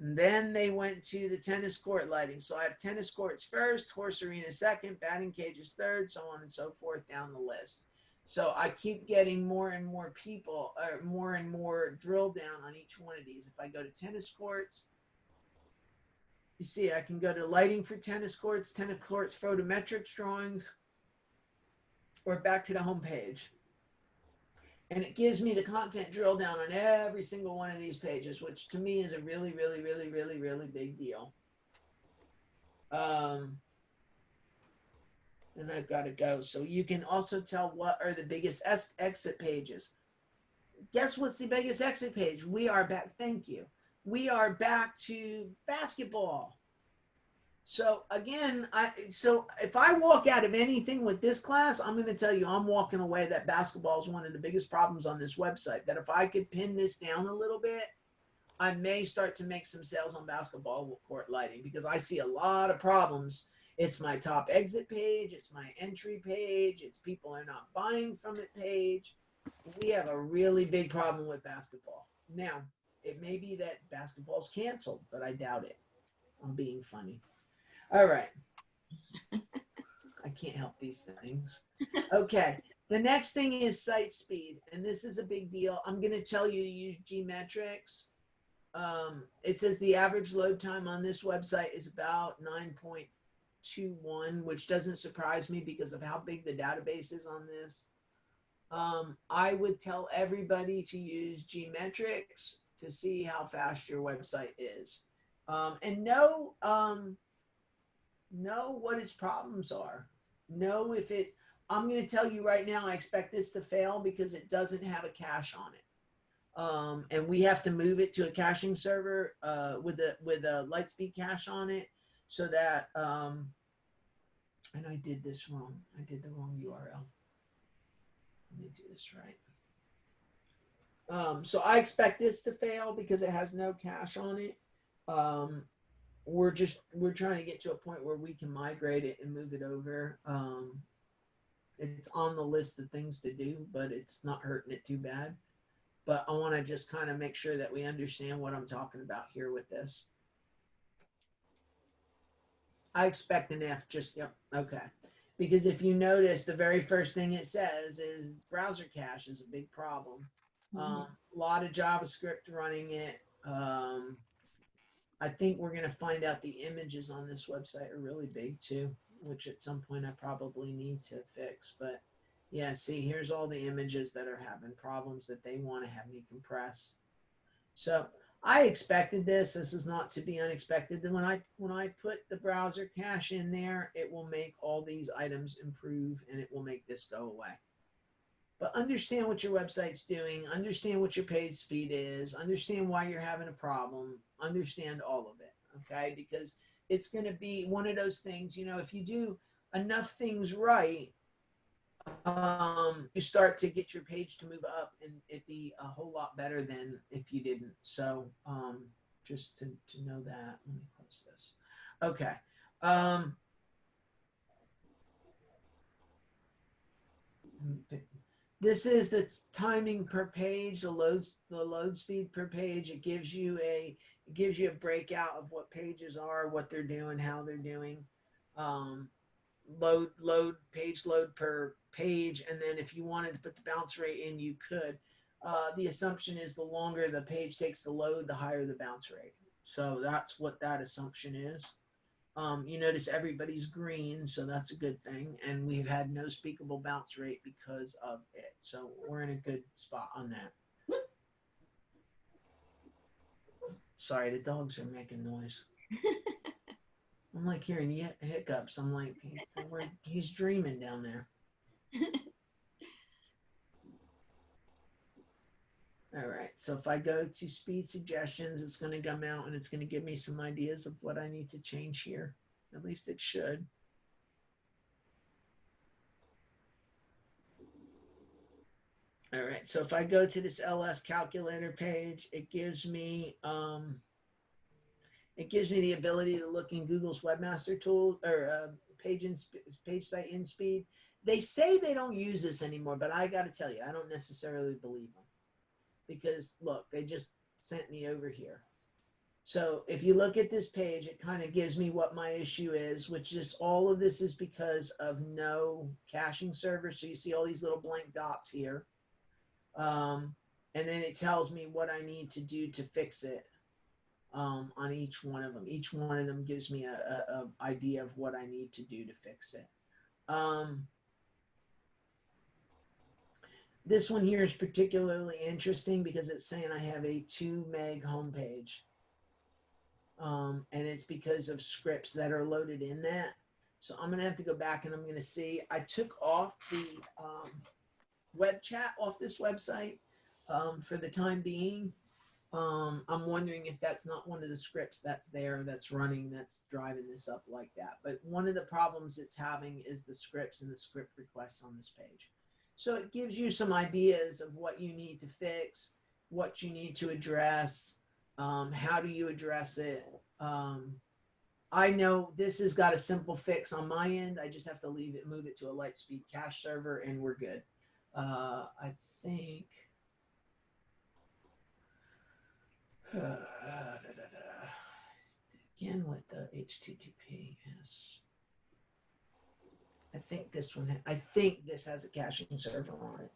And then they went to the tennis court lighting. So I have tennis courts first, horse arena second, batting cages third, so on and so forth down the list. So I keep getting more and more people, or more and more drill down on each one of these. If I go to tennis courts, you see I can go to lighting for tennis courts photometrics drawings, or back to the home page. And it gives me the content drill down on every single one of these pages, which to me is a really, really, really, really, really big deal. And I've got to go. So you can also tell what are the biggest exit pages. Guess what's the biggest exit page? We are back. Thank you. We are back to basketball. So again, so if I walk out of anything with this class, I'm going to tell you I'm walking away that basketball is one of the biggest problems on this website. That if I could pin this down a little bit, I may start to make some sales on basketball court lighting, because I see a lot of problems. It's my top exit page, it's my entry page, it's people are not buying from it page. We have a really big problem with basketball. Now, it may be that basketball's canceled, but I doubt it. I'm being funny. All right. I can't help these things. Okay. The next thing is site speed. And this is a big deal. I'm going to tell you to use Gmetrics. It says the average load time on this website is about 9.21, which doesn't surprise me because of how big the database is on this. I would tell everybody to use Gmetrics to see how fast your website is. And know what its problems are. Know if it's, I'm going to tell you right now, I expect this to fail because it doesn't have a cache on it. And we have to move it to a caching server with a Lightspeed cache on it, so that, and I did this wrong. I did the wrong URL. Let me do this right. So I expect this to fail because it has no cache on it. We're trying to get to a point where we can migrate it and move it over. It's on the list of things to do, but it's not hurting it too bad. But I want to just kind of make sure that we understand what I'm talking about here with this. I expect an F, just, yep, okay. Because if you notice, the very first thing it says is browser cache is a big problem. A lot of JavaScript running it. I think we're going to find out the images on this website are really big too, which at some point I probably need to fix. But yeah, see, here's all the images that are having problems that they want to have me compress. So I expected this. This is not to be unexpected. Then when I put the browser cache in there, it will make all these items improve and it will make this go away. But understand what your website's doing, understand what your page speed is, understand why you're having a problem, understand all of it, okay? Because it's going to be one of those things, you know, if you do enough things right, you start to get your page to move up and it be a whole lot better than if you didn't. So just to know that, let me close this. Okay. This is the timing per page, the load speed per page. It gives you a breakout of what pages are, what they're doing, how they're doing. Page load per page, and then if you wanted to put the bounce rate in, you could. The assumption is the longer the page takes to load, the higher the bounce rate. So that's what that assumption is. You notice everybody's green, so that's a good thing. And we've had no speakable bounce rate because of it. So we're in a good spot on that. Sorry, the dogs are making noise. I'm like hearing hiccups. I'm like, he's dreaming down there. All right, so if I go to speed suggestions, it's going to come out and it's going to give me some ideas of what I need to change here. At least it should. All right, so if I go to this LS calculator page, it gives me the ability to look in Google's Webmaster Tool or page site in speed. They say they don't use this anymore, but I got to tell you, I don't necessarily believe them. Because look, they just sent me over here. So if you look at this page, it kind of gives me what my issue is, which is all of this is because of no caching server. So you see all these little blank dots here. And then it tells me what I need to do to fix it on each one of them. Each one of them gives me a idea of what I need to do to fix it. This one here is particularly interesting because it's saying I have a 2 meg homepage. And it's because of scripts that are loaded in that. So I'm gonna have to go back and I'm gonna see. I took off the web chat off this website for the time being. I'm wondering if that's not one of the scripts that's there, that's running, that's driving this up like that. But one of the problems it's having is the scripts and the script requests on this page. So it gives you some ideas of what you need to fix, what you need to address, how do you address it. I know this has got a simple fix on my end. I just have to move it to a Lightspeed cache server, and we're good. I think. Again with the HTTPS. I think this one. I think this has a caching server on it.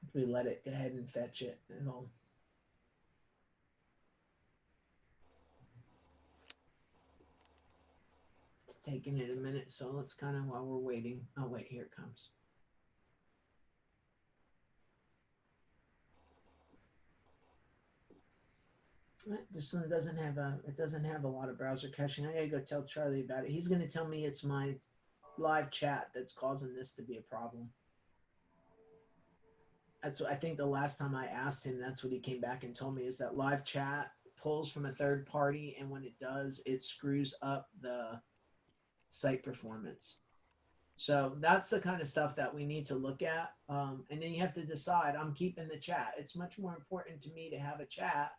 If we let it go ahead and fetch it, it'll. It's taking it a minute, so let's kind of while we're waiting. Oh wait, here it comes. This one doesn't have a lot of browser caching. I gotta go tell Charlie about it. He's gonna tell me it's my live chat that's causing this to be a problem. That's what I think the last time I asked him, that's what he came back and told me, is that live chat pulls from a third party, and when it does, it screws up the site performance. So that's the kind of stuff that we need to look at. And then you have to decide, I'm keeping the chat. It's much more important to me to have a chat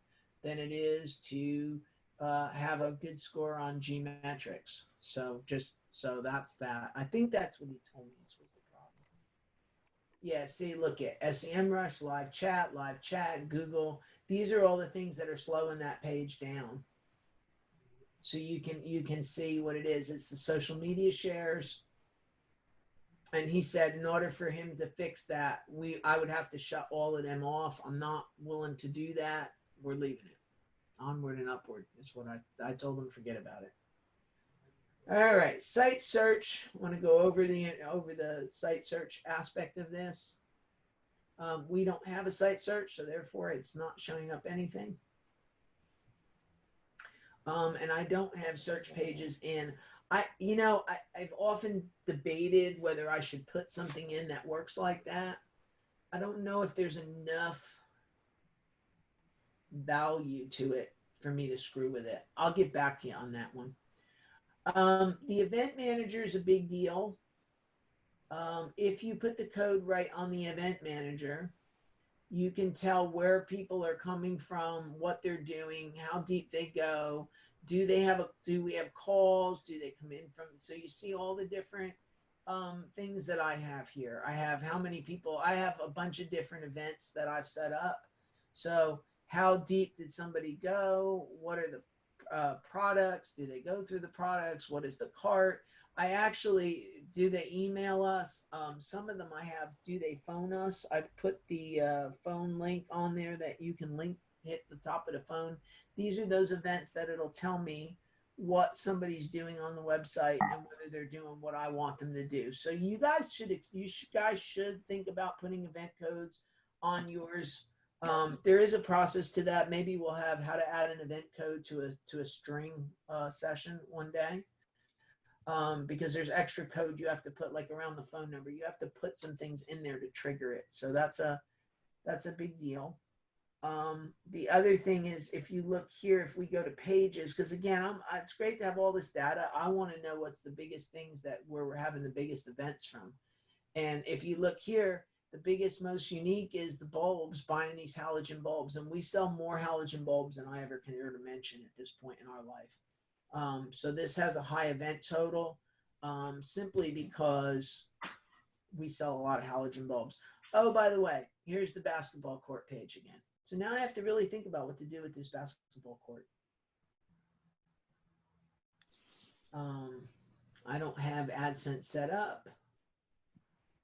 than it is to have a good score on Gmetrics. So that's that. I think that's what he told me was the problem. Yeah, see, look at SEMrush, live chat, Google. These are all the things that are slowing that page down. So you can see what it is. It's the social media shares. And he said in order for him to fix that, I would have to shut all of them off. I'm not willing to do that. We're leaving it. Onward and upward is what I told him, forget about it. All right, site search. I want to go over the site search aspect of this. We don't have a site search, so therefore it's not showing up anything. And I don't have search pages in. I've often debated whether I should put something in that works like that. I don't know if there's enough value to it for me to screw with it. I'll get back to you on that one. The event manager is a big deal. If you put the code right on the event manager, you can tell where people are coming from, what they're doing, how deep they go. Do we have calls? Do they come in from? So you see all the different things that I have here. I have how many people. I have a bunch of different events that I've set up. So how deep did somebody go? What are the products? Do they go through the products? What is the cart? Do they email us? Some of them I have, do they phone us? I've put the phone link on there that you can hit the top of the phone. These are those events that it'll tell me what somebody's doing on the website and whether they're doing what I want them to do. So you guys should think about putting event codes on yours. There is a process to that. Maybe we'll have how to add an event code to a string session one day. Because there's extra code you have to put, like around the phone number. You have to put some things in there to trigger it. So that's a big deal. The other thing is, if you look here, if we go to pages, because again, it's great to have all this data. I want to know what's the biggest things where we're having the biggest events from. And if you look here, the biggest, most unique is the bulbs, buying these halogen bulbs. And we sell more halogen bulbs than I ever care to mention at this point in our life. So this has a high event total simply because we sell a lot of halogen bulbs. Oh, by the way, here's the basketball court page again. So now I have to really think about what to do with this basketball court. I don't have AdSense set up.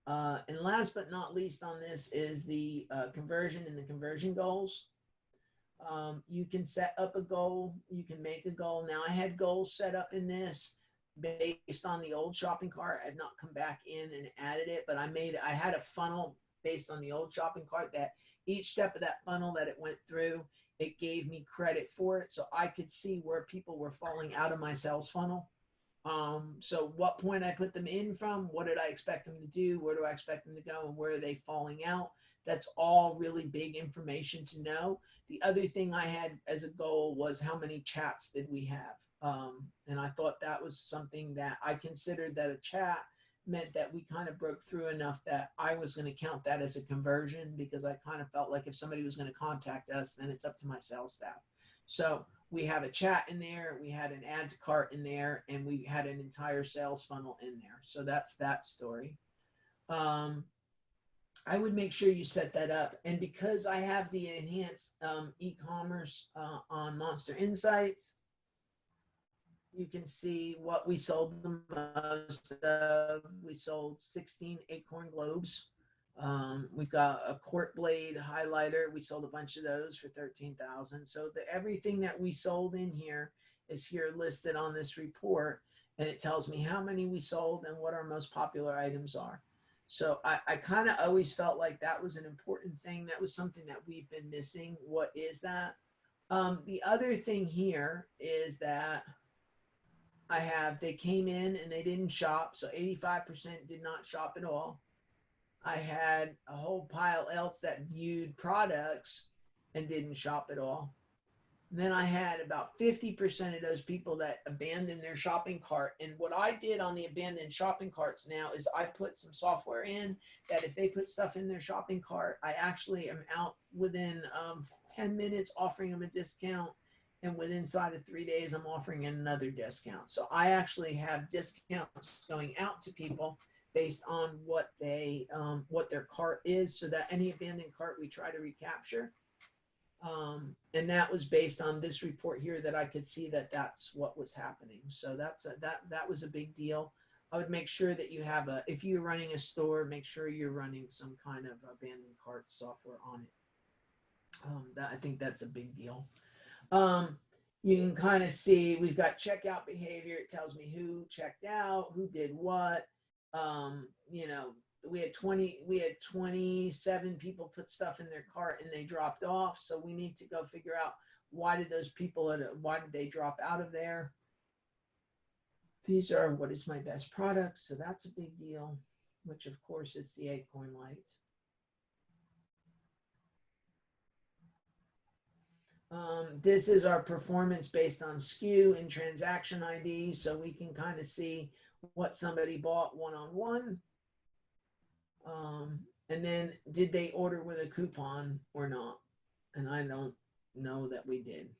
And last but not least on this is the conversion and the conversion goals. You can set up a goal. You can make a goal. Now I had goals set up in this based on the old shopping cart. I've not come back in and added it, but I had a funnel based on the old shopping cart that each step of that funnel that it went through, it gave me credit for it. So I could see where people were falling out of my sales funnel. So what point I put them in from, what did I expect them to do? Where do I expect them to go? And where are they falling out? That's all really big information to know. The other thing I had as a goal was how many chats did we have? And I thought that was something that I considered that a chat meant that we kind of broke through enough that I was going to count that as a conversion, because I kind of felt like if somebody was going to contact us, then it's up to my sales staff. So we have a chat in there, we had an add to cart in there, and we had an entire sales funnel in there. So that's that story. I would make sure you set that up. And because I have the enhanced e-commerce on Monster Insights, you can see what we sold the most of. We sold 16 Acorn Globes. We've got a Court Blade highlighter. We sold a bunch of those for $13,000. So everything that we sold in here is here listed on this report, and it tells me how many we sold and what our most popular items are. So I kind of always felt like that was an important thing. That was something that we've been missing. What is that? The other thing here is that they came in and they didn't shop. So 85% did not shop at all. I had a whole pile else that viewed products and didn't shop at all. And then I had about 50% of those people that abandoned their shopping cart. And what I did on the abandoned shopping carts now is I put some software in that if they put stuff in their shopping cart, I actually am out within 10 minutes offering them a discount. And inside of 3 days, I'm offering another discount. So I actually have discounts going out to people based on what their cart is, so that any abandoned cart we try to recapture. And that was based on this report here that I could see that that's what was happening. So that was a big deal. I would make sure that you have if you're running a store, make sure you're running some kind of abandoned cart software on it. I think that's a big deal. You can kind of see we've got checkout behavior. It tells me who checked out, who did what. We had 27 people put stuff in their cart and they dropped off. So we need to go figure out why did they drop out of there? These are what is my best product. So that's a big deal, which of course is the Acorn Light. This is our performance based on SKU and transaction ID. So we can kind of see what somebody bought one-on-one. And then did they order with a coupon or not? And I don't know that we did.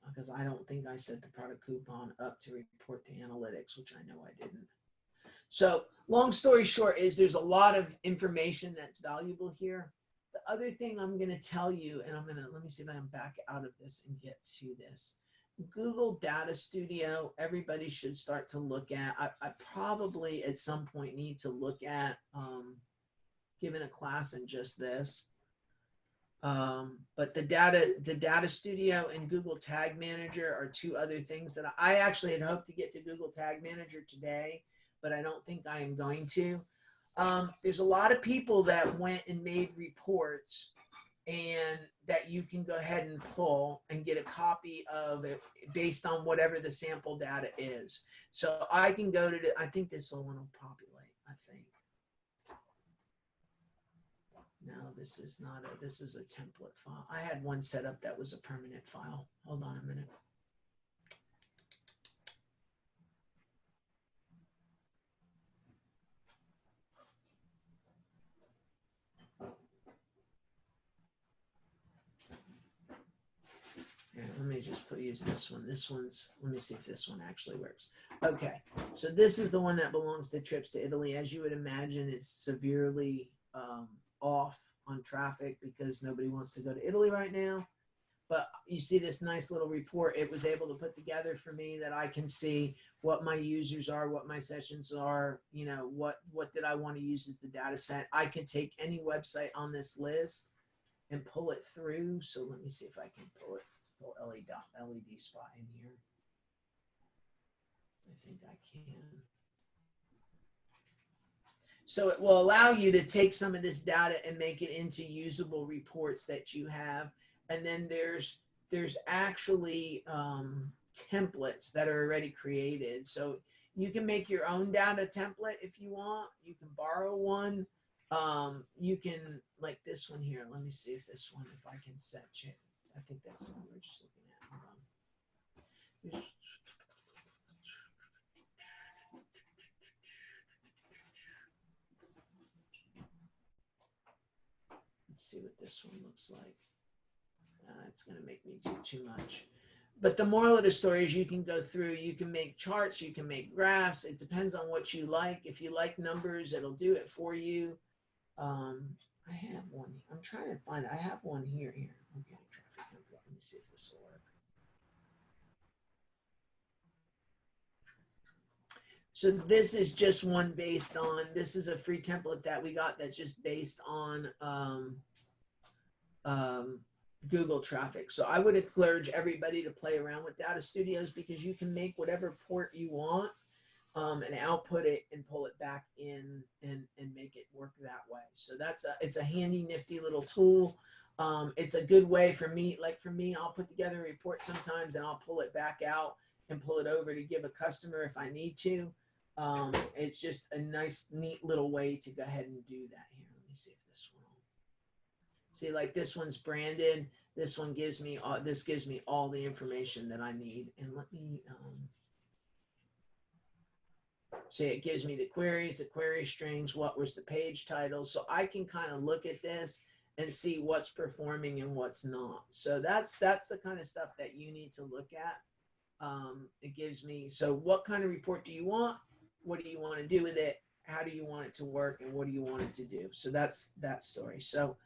Because I don't think I set the product coupon up to report to analytics, which I know I didn't. So long story short is there's a lot of information that's valuable here. The other thing I'm going to tell you, and let me see if I can back out of this and get to this. Google Data Studio, everybody should start to look at. I probably at some point need to look at giving a class in just this. But the Data Studio and Google Tag Manager are two other things that I actually had hoped to get to Google Tag Manager today, but I don't think I am going to. There's a lot of people that went and made reports and that you can go ahead and pull and get a copy of it based on whatever the sample data is. So I can go to I think this one will populate, I think. No, this is not this is a template file. I had one set up that was a permanent file. Hold on a minute. Here, let me just use this one. Let me see if this one actually works. Okay, so this is the one that belongs to trips to Italy. As you would imagine, it's severely off on traffic because nobody wants to go to Italy right now. But you see this nice little report it was able to put together for me that I can see what my users are, what my sessions are, you know, what did I want to use as the data set. I could take any website on this list and pull it through. So let me see if I can pull LED spot in here. I think I can. So it will allow you to take some of this data and make it into usable reports that you have. And then there's actually templates that are already created. So you can make your own data template if you want. You can borrow one. You can, like this one here. Let me see if this one, if I can set it. I think that's the one we're just looking at. Hold on. Let's see what this one looks like. It's going to make me do too much. But the moral of the story is you can go through, you can make charts, you can make graphs. It depends on what you like. If you like numbers, it'll do it for you. I have one. I'm trying to find it. I have one here. Okay, traffic template. Let me see if this will work. So this is just one based on, this is a free template that we got that's just based on Google traffic. So I would encourage everybody to play around with Data Studios because you can make whatever port you want and output it and pull it back in and make it work that way. So it's a handy, nifty little tool. It's a good way for me, like for me, I'll put together a report sometimes and I'll pull it back out and pull it over to give a customer if I need to. It's just a nice, neat little way to go ahead and do that here. Let me see if this one. See, like this one's branded. This one gives me all the information that I need. And let me see, it gives me the queries, the query strings, what was the page title. So I can kind of look at this and see what's performing and what's not. So that's the kind of stuff that you need to look at. It gives me, so what kind of report do you want? What do you want to do with it? How do you want it to work? And what do you want it to do? So that's that story. So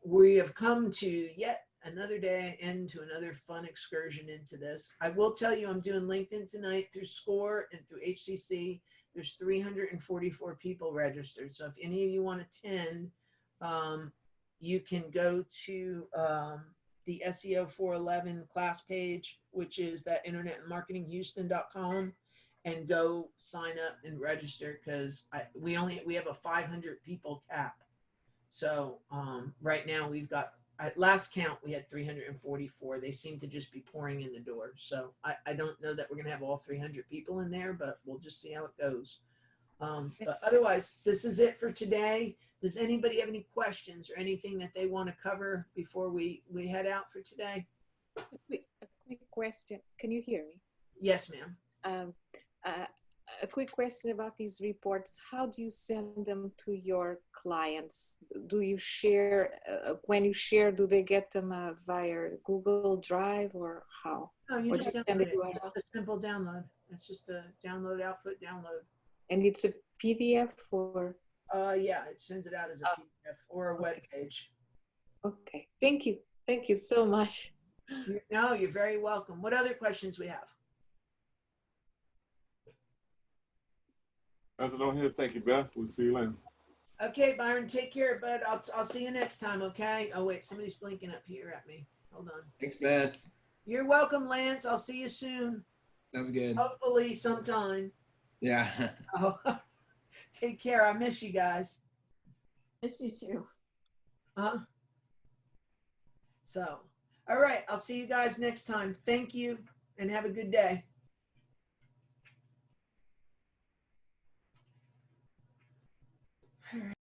we have come to yet another day and to another fun excursion into this. I will tell you, I'm doing LinkedIn tonight through SCORE and through HCC. There's 344 people registered. So if any of you want to attend, you can go to the SEO 411 class page, which is that internetmarketinghouston.com, and go sign up and register because we have a 500 people cap. So right now we've got, at last count, we had 344. They seem to just be pouring in the door. So I don't know that we're going to have all 300 people in there, but we'll just see how it goes. But otherwise, this is it for today. Does anybody have any questions or anything that they want to cover before we head out for today? A quick question. Can you hear me? Yes, ma'am. A quick question about these reports. How do you send them to your clients? Do you share, when you share, do they get them via Google Drive or how? No, you Or just just send download it it. to It's a simple download. It's just a download, output, download. And it's a PDF or? Yeah, it sends it out as a PDF or a web page. Okay, thank you. Thank you so much. No, you're very welcome. What other questions we have? Nothing on here. Thank you, Beth. We'll see you later. Okay, Byron, take care, bud. I'll see you next time, okay? Oh, wait, somebody's blinking up here at me. Hold on. Thanks, Beth. You're welcome, Lance. I'll see you soon. Sounds good. Hopefully sometime. Yeah. Oh, take care. I miss you guys. Miss you too. So, all right. I'll see you guys next time. Thank you and have a good day.